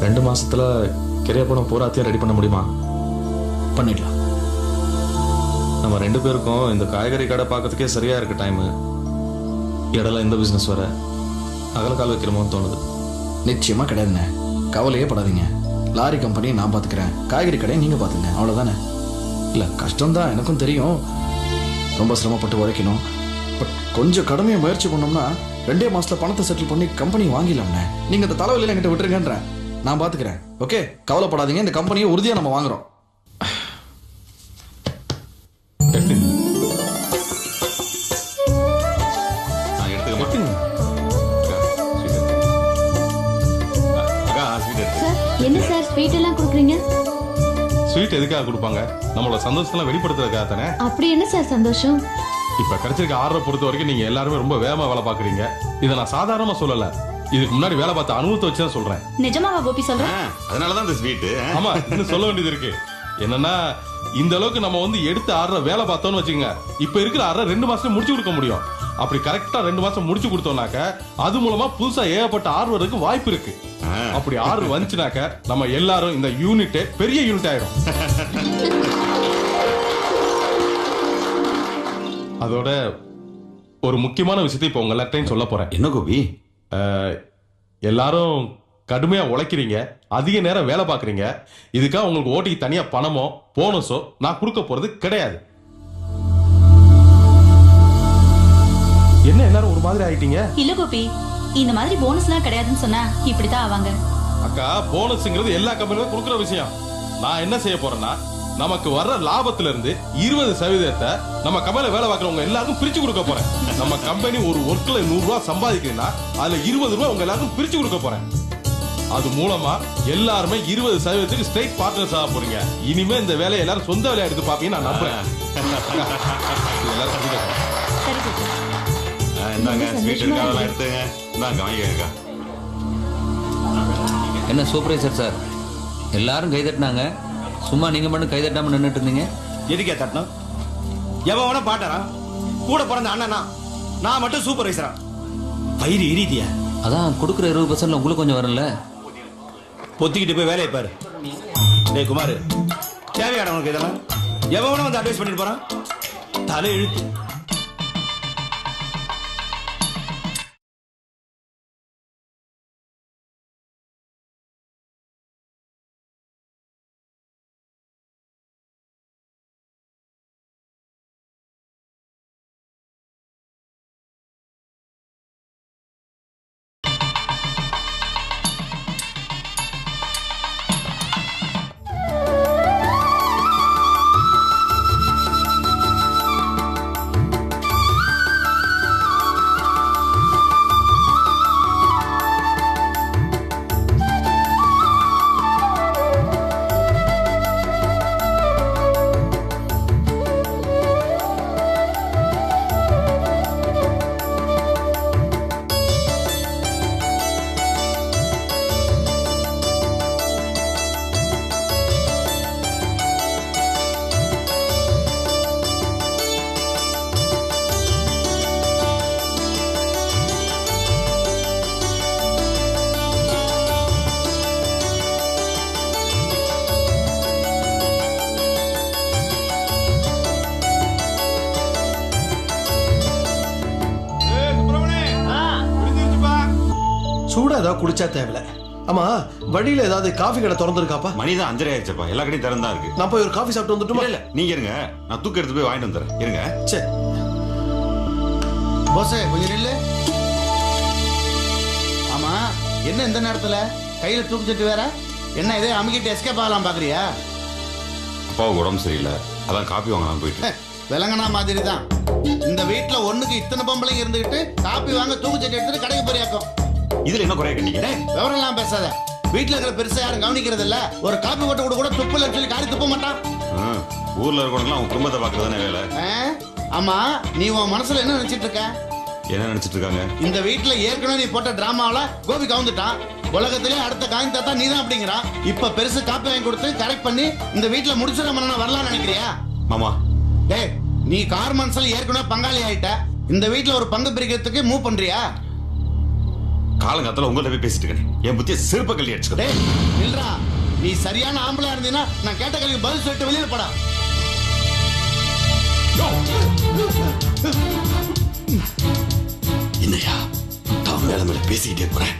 2 மாசத்துல கிரைய பணம் பூராத்தையும் ரெடி பண்ண முடியுமா? பண்ணிடலாம். நம்ம 2 பேருக்கும் இந்த காய்கறி கடை பார்க்கறதுக்கே சரியா இருக்கு டைம். இடையில இந்த பிசினஸ் வர அகலக்கால் வைக்கிறோமோன்னு தோணுது. நிச்சயமா கிடையாதுண்ணே, கவலையே படாதீங்க. லாரி கம்பெனியை நான் பார்த்துக்கிறேன், காய்கறி கடையை நீங்க பார்த்துங்க, அவ்வளோதானே. இல்லை கஷ்டம்தான் எனக்கும் தெரியும், ரொம்ப சிரமப்பட்டு உழைக்கணும். பட் கொஞ்சம் கடுமையாக முயற்சி பண்ணோம்னா 2 மாசத்துல பணத்தை செட்டில் பண்ணி கம்பெனி வாங்கிடலாம்ண்ணே. நீங்க இந்த தலைவலியில் என்கிட்ட விட்டுருங்கன்றேன், நான் பார்த்துக்கிறேன். ஓகே, கவலைப்படாதீங்க. இந்த கம்பெனியை உறுதியாக நம்ம வாங்குறோம். என்ன சார் ஸ்வீட் எல்லாம் கொடுக்குறீங்க? ஸ்வீட் எதுக்காக கொடுப்பாங்க? நம்மளோட சந்தோஷத்தெல்லாம் வெளிப்படுத்துறதுக்காக தானே. அப்படி என்ன சார் சந்தோஷம்? இப்ப கிடைச்சிருக்க ஆர்டரை பொறுத்த வரைக்கும் நீங்க எல்லாருமே ரொம்ப வேகமா வேலை பாக்குறீங்க. இதை நான் சாதாரணமா சொல்லல, இதுக்கு முன்னாடி வேலை பார்த்த அனுபவத்தை வச்சு தான் சொல்றேன். நிஜமாவா கோபி சொல்றேன்? அதனாலதான் இந்த ஸ்வீட். ஆமா, இன்னும் சொல்ல வேண்டியது இருக்கு. என்னன்னா இந்த அளவுக்கு நம்ம வந்து எடுத்து ஆடுற வேலை பார்த்தோம்னு வச்சுக்கோங்க, இப்ப இருக்கிற ஆடுற 2 மாசம் முடிச்சு கொடுக்க முடியும். அப்படி கரெக்டா 2 மாசம் முடிச்சு கொடுத்தோம்னாக்க அது மூலமா புதுசா ஏகப்பட்ட ஆர்வருக்கு வாய்ப்பு இருக்கு. அப்படி ஆர்வம் வந்துச்சுனாக்க நம்ம எல்லாரும் இந்த யூனிட் பெரிய யூனிட் ஆயிடும். அதோட ஒரு முக்கியமான விஷயத்தை இப்ப உங்க எல்லாத்தையும் சொல்ல போறேன். என்ன கோபி? எல்லாரும் கடுமையா உழைக்கிறீங்க, அதிக நேரம் வேலை பார்க்குறீங்க. இதுக்காக உங்களுக்கு ஓட்டிக்கு தனியா பணமோ போனஸோ நான் கொடுக்க போறது கிடையாது. என்ன எல்லாரும் ஒரு மாதிரி ஆயிட்டீங்க? இல்ல கோபி, இந்த மாதிரி போனஸ்லாம் கிடையாதுன்னு சொன்னா இப்படிதான் ஆவாங்க. அக்கா, போனஸ்ங்கிறது எல்லா கம்பெனியும் கொடுக்குற விஷயம். நான் என்ன செய்ய போறேன்னா, நமக்கு வர்ற லாபத்துல இருந்து 20% நம்ம கம்பெனில வேலை பார்க்கறவங்க எல்லாருக்கும் பிரிச்சு கொடுக்க போறேன். நம்ம கம்பெனி ஒரு ஒர்க்ல 100 ரூபாய் சம்பாதிக்கிறீங்கன்னா அதுல 20 ரூபாய் உங்க எல்லாருக்கும் பிரிச்சு கொடுக்க போறேன். அது மூலமா எல்லாருமே 20% ஸ்ட்ரைட் பார்ட்னர்ஸ் ஆக போறீங்க. இனிமே இந்த வேலையை எல்லாரும் சொந்த வேலையா எடுத்து பாப்பீங்க நான் நம்புறேன். என்ன சூப்பர்வைசர் சார், எல்லாரும் கை தட்டினாங்க, சும்மா நீங்க மட்டும் கை தட்டாம நின்றுட்டு இருந்தீங்க. எதுக்கே தட்டணும்? எவன் வேணா பாட்டாரா? கூட பிறந்த அண்ணனா, நான் மட்டும் சூப்பர்வைசரா? பயிர் எரிதியா? அதான் கொடுக்குற 20% உங்களுக்கு கொஞ்சம் வரும்ல. பொத்திக்கிட்டு போய் வேலையை பாரு. டேய் குமார், தேவையான உனக்கு இதெல்லாம்? எவன் வேணா வந்து அட்வைஸ் பண்ணிட்டு போறான்? தலை இழுத்து. சூடா ஏதாவது குடிச்சா தேவையில்ல. ஆமா, வழியில ஏதாவது காஃபி கடை திறந்துருக்காப்பா? மணிதான் 5:30 ஆயிடுச்சப்பா, எல்லா கடையும் திறந்தா இருக்கு. நான் போய் ஒரு காஃபி சாப்பிட்டு வந்துட்டுமா? இல்ல நீங்க இருங்க, நான் தூக்க எடுத்து போய் வாங்கிட்டு வந்துடுறேன். இருங்க. சரி போசே, கொஞ்சம் நில்லு. ஆமா, என்ன இந்த நேரத்துல கையில தூக்கிட்டு வேற என்ன இதே அமுக்கிட்டு எஸ்கேப் ஆகலாம் பாக்குறியா? அப்பாவுக்கு உடம்பு சரியில்லை, அதான் காப்பி வாங்கலாம் போயிட்டு. விலங்கனா மாதிரி தான் இந்த வீட்டுல ஒண்ணுக்கு இத்தனை பொம்பளைங்க இருந்துகிட்டு காப்பி வாங்க தூக்குச்சட்டி எடுத்துட்டு கடைக்கு போறியாக்கும். இதுல என்ன குறைய கண்டிங்க? விவரம் எல்லாம் பேசாத. வீட்டுல இருக்கிற பெருசா யாரும் கவனிக்கிறது இல்ல. ஒரு காப்பி போட்டு கூட துப்புல சொல்லி காரி துப்ப மாட்டான். ஊர்ல இருக்கவங்க அவங்க குடும்பத்தை பாக்குறதானே வேலை. ஆமா, நீ உன் மனசுல என்ன நினைச்சிட்டு இருக்க? என்ன நினைச்சிட்டு இருக்காங்க? இந்த வீட்டுல ஏற்கனவே நீ போட்ட டிராமாவில கோபி கவுந்துட்டான். உலகத்திலே அடுத்த காயின் தாத்தா நீ தான் அப்படிங்கிறான். இப்ப பெருசு காப்பி வாங்கி கொடுத்து கரெக்ட் பண்ணி இந்த வீட்டுல முடிச்சிட வரலாம்னு நினைக்கிறியா? மாமா டேய், நீ கார்மெண்ட்ஸ்ல ஏற்கனவே பங்காளி ஆயிட்ட. இந்த வீட்டுல ஒரு பங்கு பிரிக்கிறதுக்கு மூவ் பண்றியா? காலங்காலத்துல உங்கள்ட்ட போய் பேசிட்டு இருக்கேன். என் புத்திய சிறுப்ப கல்வி அடிச்சுக்க. டேய் இல்லடா, நீ சரியான ஆம்பளை இருந்தீனா நான் கேட்ட கேள்விக்கு பதில் சொல்லிட்டு வெளியில போடா. என்னையா தான் மேல மேல பேசிக்கிட்டே போறேன்.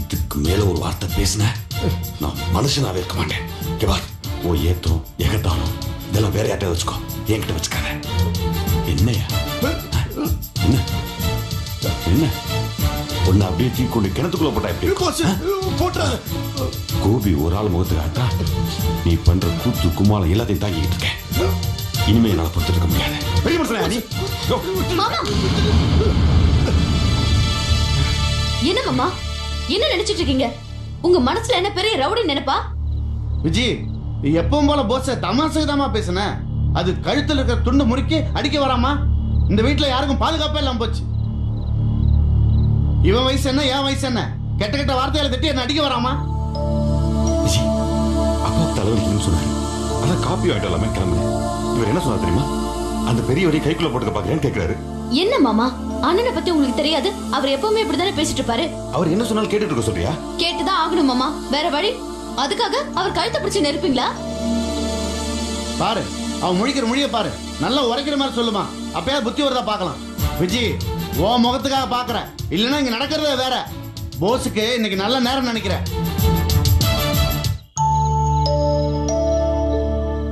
இதுக்கு மேல ஒரு வார்த்தை பேசின நான் மனுஷனாவே இருக்க மாட்டேன். கேபார் ஓ ஏத்தம் எகத்தாலும் இதெல்லாம் வேற யார்ட்ட வச்சுக்கோ, என்கிட்ட வச்சுக்காத. என்னையா என்ன என்ன ஒன்னு அப்படியே தூக்கி கொண்டு கிணத்துக்குள்ள போட்டா எப்படி போட்டா? கோபி ஒரு ஆள் முகத்துக்கு ஆட்டா நீ பண்ற கூத்து குமாலம் எல்லாத்தையும் தாக்கிட்டு இருக்க. இனிமே என்னால பொறுத்து இருக்க முடியாது. பெரிய மனுஷனா நீ? என்ன மாமா, என்ன நினைச்சிட்டு இருக்கீங்க? உங்க மனசுல என்ன பெரிய ரவுடி நினைப்பா? விஜி, நீ எப்பவும் போல போஸ தமாசைதாமா பேசுன. அது கழுத்துல இருக்கிற துண்டு முறுக்கி அடிக்க வராமா? இந்த வீட்டுல யாருக்கும் பாதுகாப்பே இல்லாம போச்சு. இவன் வயசு என்ன, என் வயசு என்ன? கெட்ட கெட்ட வார்த்தையில திட்டி என்ன அடிக்க வராமா? அப்பா தலைவலிக்குன்னு சொன்னாரு. அதான் காப்பி ஆயிட்டு எல்லாமே கிளம்புங்க. இவர் என்ன சொன்னார் தெரியுமா? அந்த பெரியவரை கைக்குள்ள போட்டுக்க பாக்குறேன்னு கேட்கிறாரு. என்ன மாமா, அண்ணனை பத்தி உங்களுக்கு தெரியாது? அவர் எப்பவுமே இப்படிதானே பேசிட்டு இருப்பாரு. அவர் என்ன சொன்னாலும் கேட்டுட்டு இருக்க சொல்றியா? கேட்டுதான் ஆகணும் மாமா, வேற வழி. அதுக்காக அவர் கழுத்தை பிடிச்சு நெருப்பீங்களா? பாரு, அவன் முழிக்கிற மொழிய பாரு. நல்லா உரைக்கிற மாதிரி சொல்லுமா, அப்பயாவது புத்தி வருதா பாக்கலாம். விஜி, ஓ முகத்துக்காக பாக்குற, இல்லைன்னா இங்க நடக்கிறதே வேற. போஸுக்கு இன்னைக்கு நல்ல நேரம் நினைக்கிறேன்.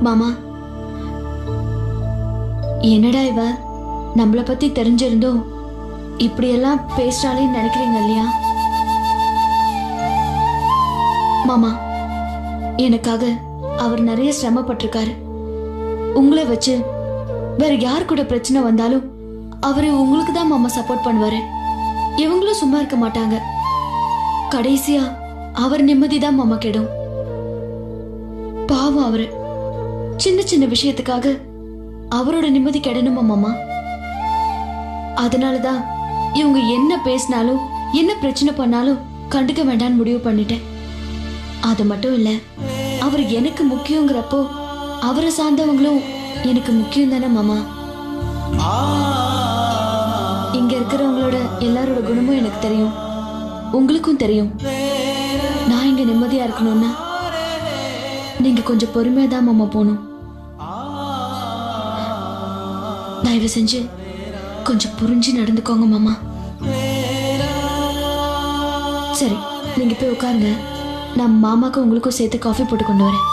மாமா, என்னடா இவ நம்மள பத்தி தெரிஞ்சிருந்தோம் இப்படியெல்லாம் பேசுறாளேன்னு நினைக்கிறீங்க இல்லையா? மாமா, எனக்காக அவர் நிறைய சிரமப்பட்டிருக்காரு. உங்களை வச்சு வேற யார் கூட பிரச்சனை வந்தாலும் அவரு உங்களுக்கு தான் மாமா சப்போர்ட் பண்ணுவாரு. இவங்களும் சும்மா இருக்க மாட்டாங்க. கடைசியா அவர் நிம்மதிதான் மாமா கெடும். பாவம் அவரு சின்ன சின்ன விஷயத்துக்காக அவரோட நிம்மதி கெடணுமா மாமா? அதனாலதான் இவங்க என்ன பேசினாலும் என்ன பிரச்சனை பண்ணாலும் கண்டுக்க வேண்டாம்னு முடிவு பண்ணிட்டேன். அது மட்டும் இல்ல, அவர் எனக்கு முக்கியங்கிறப்போ அவரை சார்ந்தவங்களும் எனக்கு முக்கியம் தானே மாமா. இங்க இருக்கிறவங்களோட எல்லாரோட குணமும் எனக்கு தெரியும், உங்களுக்கும் தெரியும். நான் இங்க நிம்மதியா இருக்கணும்னா நீங்க கொஞ்சம் பொறுமையா தான் மாமா போகணும். தயவு செஞ்சு கொஞ்சம் புரிஞ்சு நடந்துக்கோங்க மாமா. சரி, நீங்க போய் உட்காருங்க. நான் மாமாக்கும் உங்களுக்கும் சேர்த்து காஃபி போட்டு கொண்டு வரேன்.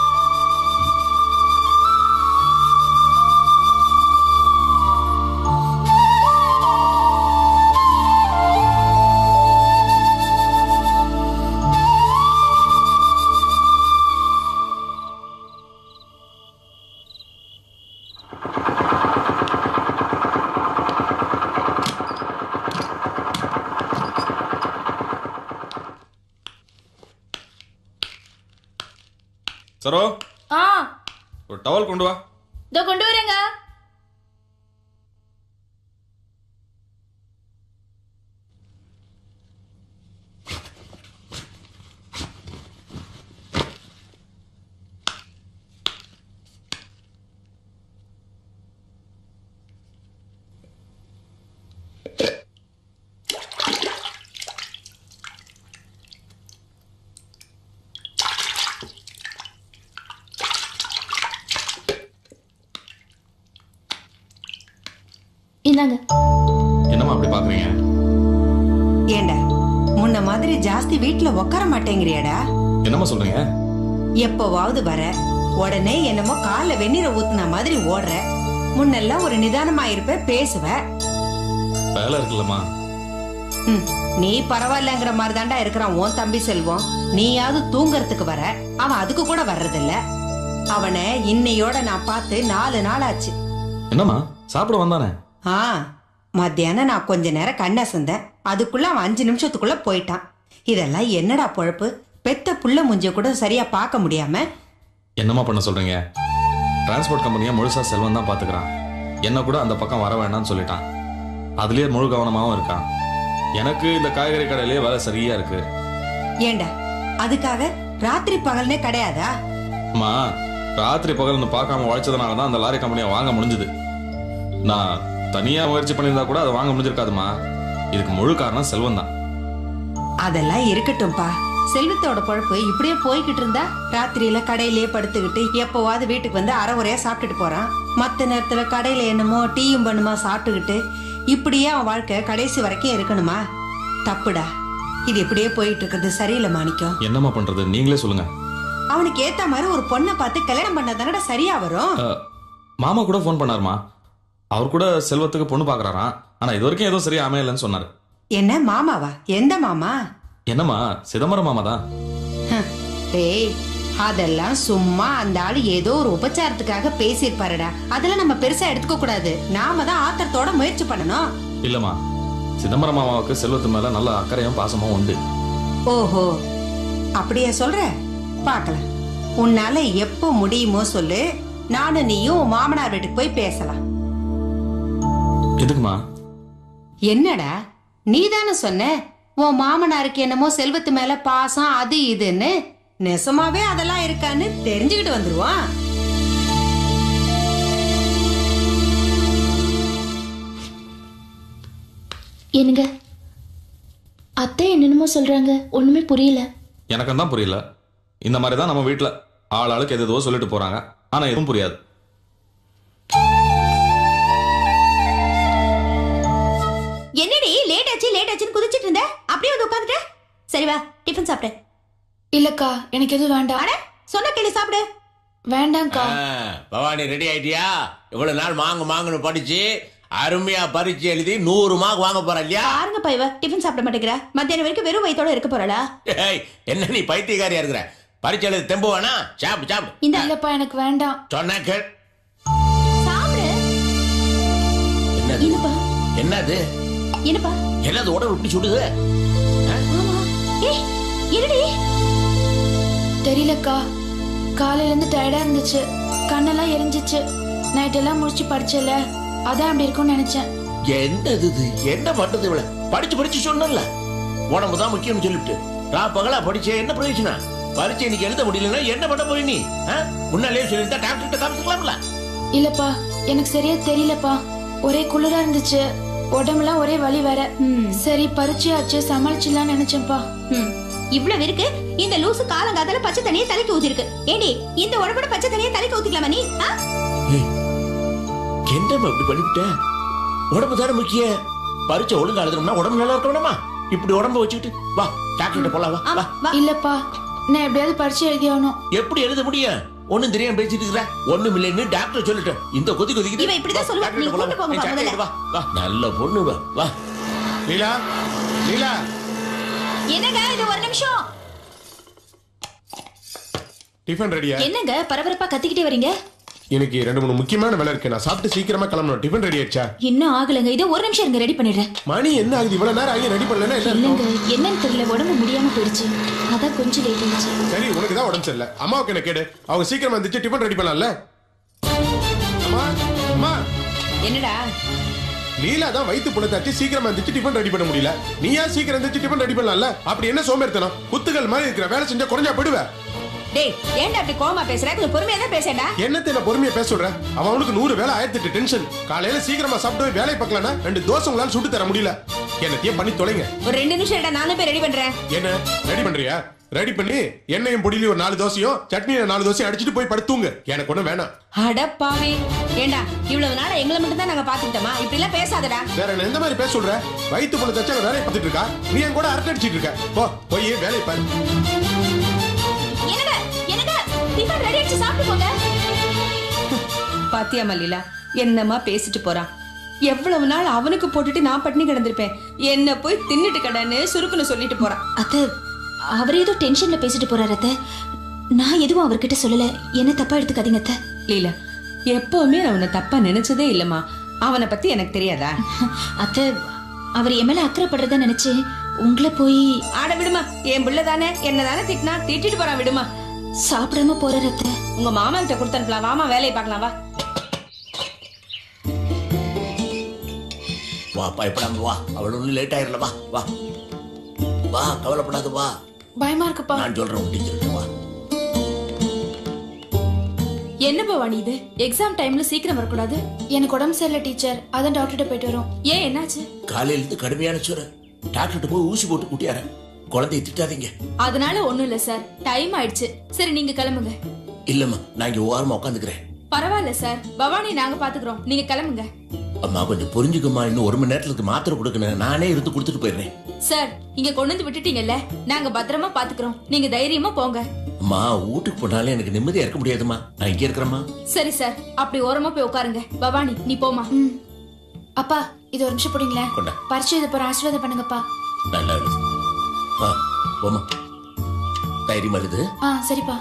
சரோ, ஒரு டவல் கொண்டு வா. இதோ கொண்டு வரேங்க. இந்தாங்க. என்னம்மா அப்படி பாக்குறீங்க? ஏண்டா, முன்ன மாதிரி ஜாஸ்தி வீட்டுல உட்கார மாட்டேங்கிறியாடா? என்னம்மா சொல்றீங்க? எப்பவாவது வர உடனே என்னமோ கால வெந்நீரை ஊத்துன மாதிரி ஓடுற. முன்னெல்லாம் ஒரு நிதானமா இருப்ப, பேசுவ. வேலை இருக்குல்லம்மா. நீ பரவாயில்லங்கிற மாதிரி தாண்டா இருக்கிறான் உன் தம்பி செல்வம். நீயாவது தூங்கறதுக்கு வர, அவன் அதுக்கு கூட வர்றதில்ல. அவனை இன்னையோட நான் பார்த்து 4 நாள் ஆச்சு. என்னம்மா சாப்பிட வந்தானே? மத்தியானம் நான் கொஞ்ச நேரம் கண்ணசந்தேன். அதுக்குள்ள அவன் 5 நிமிஷத்துக்குள்ள போயிட்டான். இதெல்லாம் என்னடா பொழப்பு? பெத்த புள்ள முஞ்ச கூட சரியா பார்க்க முடியாம என்னம்மா பண்ண சொல்றீங்க? டிரான்ஸ்போர்ட் கம்பெனியை முழுசா செல்வம் தான் பாத்துக்கிறான். என்ன கூட அந்த பக்கம் வர வேண்டாம்னு சொல்லிட்டான். அதுலயே முழு கவனமாவும் இருக்கான். எனக்கு இந்த காய்கறி கடையிலேயே வேலை சரியா இருக்கு. ஏண்டா அதுக்காக ராத்திரி பகல்னே கிடையாதா? அம்மா, ராத்திரி பகல்னு பார்க்காம உழைச்சதுனால தான் அந்த லாரி கம்பெனியை வாங்க முடிஞ்சது. நான் தனியா முயற்சி பண்ணியிருந்தா கூட அதை வாங்க முடிஞ்சிருக்காதுமா. இதுக்கு முழு காரணம் செல்வம் தான். அதெல்லாம் இருக்கட்டும்பா. செல்வத்தோட பொழப்பு இப்படியே போய்கிட்டு இருந்தா ராத்திரியில கடையிலேயே படுத்துக்கிட்டு எப்பவாவது வீட்டுக்கு வந்து அரை உரையா சாப்பிட்டுட்டு போறான். மத்த நேரத்துல கடையில என்னமோ டீயும் பண்ணுமா சாப்பிட்டுக்கிட்டு இப்படியே அவன் வாழ்க்கை கடைசி வரைக்கும் இருக்கணுமா? தப்புடா. இது இப்படியே போயிட்டு இருக்கிறது சரியில்லை மாணிக்கம். என்னம்மா பண்றது, நீங்களே சொல்லுங்க. அவனுக்கு ஏத்த மாதிரி ஒரு பொண்ணை பார்த்து கல்யாணம் பண்ணாதானடா சரியா வரும். மாமா கூட ஃபோன் பண்ணாருமா. அவர் கூட செல்வத்துக்கு பொண்ணு பாக்குறாராம். ஆனா இது வரைக்கும் எதுவும் சரியா அமையலன்னு சொன்னாரு. என்ன மாமாவா? எந்த மாமா? என்னம்மா, சிதம்பரம் மாமா தான். டேய், அதெல்லாம் சும்மா அந்த ஆளு ஏதோ ஒரு உபச்சாரத்துக்காக பேசியிருப்பாருடா. அதெல்லாம் நம்ம பெருசா எடுத்துக்க கூடாது. நாம தான் ஆத்திரத்தோட முயற்சி பண்ணணும். இல்லம்மா, சிதம்பரம் மாமாவுக்கு செல்வத்து மேல நல்ல அக்கறையும் பாசமும் உண்டு. ஓஹோ, அப்படியே சொல்ற? பார்க்கலாம். உன்னால எப்போ முடியுமோ சொல்லு. நானும் நீயும் உன் மாமனார் வீட்டுக்கு போய் பேசலாம். எதுக்குமா? என்னடா நீ தானே சொன்ன உன் மாமனாருக்கு என்னமோ செல்வத்து மேல பாசம் அது இதுன்னு. நெசமாவே அதெல்லாம் இருக்கான்னு தெரிஞ்சுக்கிட்டு வந்துருவான். என்னங்க அத்தை என்னென்னமோ சொல்றாங்க, ஒண்ணுமே புரியல. எனக்கும் தான் புரியல. இந்த மாதிரி தான் நம்ம வீட்டுல ஆள் ஆளுக்கு எதுவோ சொல்லிட்டு போறாங்க. ஆனா எதுவும் புரியாது. என்னடி லேட் ஆச்சுன்னு குதிச்சிட்டு இருந்த, அப்படியே வந்து உட்காந்துட்ட. சரி வா, டிஃபன் சாப்பிடு. இல்லக்கா, எனக்கு எதுவும் வேண்டாம். அட, சொன்ன கேளு, சாப்பிடு. வேண்டாம்க்கா. பவானி ரெடி ஆயிட்டியா? இவ்வளவு நாள் மாங்குன்னு படிச்சு அருமையா பரீட்சை எழுதி 100 மார்க் வாங்க போற இல்லையா? பாருங்க பைவ, டிஃபன் சாப்பிட மாட்டேங்கிற. மத்தியானம் வரைக்கும் வெறும் வயித்தோட இருக்க போறடா. என்ன நீ பைத்தியக்காரியா இருக்கிற? பரீட்சை எழுதி தெம்பு வேணா? சாப்பிடு. இந்த இல்லப்பா, எனக்கு வேண்டாம். சொன்ன கேள். சாப்பிடு. என்னது? என்னது? என்னப்பா? என்னது உடம்பு இப்படி சுடுது? என்னடி? தெரியலக்கா, காலையில இருந்து டயர்டா இருந்துச்சு, கண்ணெல்லாம் எரிஞ்சிச்சு. நைட் எல்லாம் முடிச்சு படிச்சல, அதான் அப்படி இருக்கும்னு நினைச்சேன். என்னது இது? என்ன பண்றது? இவள படிச்சு சொன்னல உடம்பு தான் முக்கியம் சொல்லிட்டு பகலா படிச்ச என்ன பிரயோஜனம்? பரீட்சை இன்னைக்கு எழுத முடியலன்னா என்ன பண்ண போய் நீ? முன்னாலே சொல்லிருந்தா டாக்டர்கிட்ட காமிச்சுக்கலாம்ல. இல்லப்பா, எனக்கு சரியா தெரியலப்பா. ஒரே குளிரா இருந்துச்சு, உடம்புலாம் ஒரே வலி வேற. சரி பரீட்சையாச்சு சமாளிச்சிடலாம்னு நினைச்சேன்ப்பா. இவ்வளவு இருக்கு. இந்த லூசு காலங்காத்தால பச்சை தண்ணியை தலைக்கு ஊத்திருக்கு. ஏடி, இந்த உடம்போட பச்சை தண்ணியை தலைக்கு ஊத்திக்கலாமா நீ? என்னம்மா இப்படி பண்ணிவிட்ட? உடம்பு தானே முக்கியம். பரீட்சை ஒழுங்கா எழுதணும்னா உடம்பு நல்லா இருக்கணுமா? இப்படி உடம்பு வச்சுக்கிட்டு வா டாக்டர்கிட்ட போலாம். வா. இல்லப்பா, நான் எப்படியாவது பரீட்சை எழுதி ஆகணும். எப்படி எழுத முடியும்? ஒண்ணும் தெரியாம பேசிட்டு இருக்கிற. ஒண்ணும் இல்லைன்னு டாக்டர் சொல்லிட்டேன். இந்த கொதிக்குது. இவன் இப்படிதான் சொல்லுவா. நீ கூட்டி போங்க முதல்ல. வா. நல்ல பொண்ணு வா. லீலா. என்னங்க இது? ஒரு நிமிஷம். டிஃபன் ரெடியா? என்னங்க பரபரப்பா கத்திக்கிட்டே வரீங்க? எனக்கு 2-3 முக்கியமான வேலை இருக்கு. நான் சாப்பிட்டு சீக்கிரமா கிளம்பணும். டிஃபன் ரெடி ஆயிடுச்சா? இன்னும் ஆகலங்க. இது ஒரு நிமிஷம் இருங்க, ரெடி பண்ணிடுறேன். மணி என்ன ஆகுது? இவ்வளவு நேரம் ஆகி ரெடி பண்ணலன்னா என்ன? இல்லங்க, என்னன்னு தெரியல, உடம்பு முடியாம போயிடுச்சு. அதான் கொஞ்சம் லேட் ஆயிடுச்சு. சரி, உனக்கு தான் உடம்பு சரியில்லை. அம்மாவுக்கு என்ன கேடு? அவங்க சீக்கிரமா வந்துச்சு டிஃபன் ரெடி பண்ணலாம்ல. அம்மா. என்னடா? லீலா தான் வயித்து புலத்தாச்சு சீக்கிரமா வந்துச்சு டிஃபன் ரெடி பண்ண முடியல. நீயா சீக்கிரம் வந்துச்சு டிஃபன் ரெடி பண்ணலாம்ல. அப்படி என்ன சோம்பேறித்தனம்? குத்துகள் மாதிரி இருக்கிற வேலை செஞ்சா குறைஞ்சா போடுவ. டேய், ஏன்டா அப்படி கோமா பேசுற? கொஞ்சம் பொறுமையா தான் பேசேடா. என்னத்தை நான் பொறுமையா பேச சொல்றேன்? அவனுக்கு 100 வேலை 1008 டென்ஷன். காலையில சீக்கிரமா சாப்பிட்டு வேலை பார்க்கலனா 2 தோசை உங்களால சுட்டு தர முடியல. என்னத்தையும் பண்ணி தொலைங்க. ஒரு 2 நிமிஷம் நானும் போய் ரெடி பண்றேன். என்ன ரெடி பண்றியா? ரெடி பண்ணி எண்ணெயும் பொடியில ஒரு 4 தோசையும் சட்னியில 4 தோசையும் அடிச்சிட்டு போய் படுத்துங்க. எனக்கு ஒண்ணும் வேணாம். அடப்பாவி. ஏண்டா இவ்வளவு நாளா எங்களை மட்டும் தான் நாங்க பாத்துட்டோமா? இப்படி எல்லாம் பேசாதடா. வேற என்ன எந்த மாதிரி பேச சொல்ற? வயித்து புள்ள தச்சா வேலையை பார்த்துட்டு இருக்கா. நீ என் கூட அரட்டை அடிச்சிட்டு இருக்க. போய் வேலையை பாரு. டிஃபன் ரெடி ஆச்சு, சாப்பிட்டு போங்க. பாத்தியா மல்லிலா, என்னமா பேசிட்டு போறான். எவ்வளவு நாள் அவனுக்கு போட்டுட்டு நான் பட்டினி கிடந்திருப்பேன். என்ன போய் தின்னுட்டு கடன்னு சுருக்குன்னு சொல்லிட்டு போறான். அத்தை, அவர் ஏதோ டென்ஷன்ல பேசிட்டு போறாரு அத்தை. நான் எதுவும் அவர்கிட்ட சொல்லல. என்ன தப்பா எடுத்துக்காதீங்க அத்தை. லீலா, எப்பவுமே அவனை தப்பா நினைச்சதே இல்லம்மா. அவனை பத்தி எனக்கு தெரியாதா? அத்தை, அவர் என் மேல அக்கறைப்படுறதா நினைச்சு உங்களை போய். ஆட விடுமா, என் பிள்ளை தானே, என்னதானே திட்டினா திட்டிட்டு போறான். விடுமா. சாப்பிடாம போற அத்தை. உங்க மாமா கிட்ட கொடுத்து அனுப்பலாம். வாமா, வேலையை பார்க்கலாம். வா. வா பயப்படாம வா, அவள் ஒன்றும் லேட் ஆயிரல, வா வா வா, கவலைப்படாத வா. பயமா இருக்குப்பா. நான் சொல்றேன் உன் டீச்சர்கிட்ட வா. என்ன பவானி இது? எக்ஸாம் டைம்ல சீக்கிரம் வரக்கூடாது. எனக்கு உடம்பு சரியில்லை டீச்சர், அதான் டாக்டர்கிட்ட போயிட்டு வரோம். ஏன் என்னாச்சு? காலையில இருந்து கடுமையான சோறு. டாக்டர்கிட்ட போய் ஊசி போட்டு கூட்டியார. குழந்தைய திட்டாதீங்க. அதனால ஒண்ணும் இல்ல சார், டைம் ஆயிடுச்சு. சரி நீங்க கிளம்புங்க. இல்லம்மா, நான் இங்க ஓரமா உட்காந்துக்கிறேன். பரவாயில்ல சார், பவானி நாங்க பாத்துக்கிறோம், நீங்க கிளம்புங்க. அம்மா கொஞ்சம் புரிஞ்சுக்கம்மா, இன்னும் 1 மணி நேரத்துக்கு மாத்திரை கொடுக்கணும். நானே இருந்து கொடுத்துட்டு போயிடுறேன். சார் இங்க கொண்டு வந்து விட்டுட்டீங்கல்ல, நாங்க பத்திரமா பாத்துக்கிறோம், நீங்க தைரியமா போங்க. அம்மா வீட்டுக்கு போனாலே எனக்கு நிம்மதியா இருக்க முடியாதுமா, நான் இங்க இருக்கிறேம்மா. சரி சார், அப்படி ஓரமா போய் உட்காருங்க. பவானி நீ போமா. அப்பா இது ஒரு நிமிஷம் போடுங்களேன். கொண்டா. பரிச்சை இது போற ஆசீர்வாதம் பண்ணுங்கப்பா. நல்லா இருக்கு. போமா, தைரியமா இருக்குது. சரிப்பா.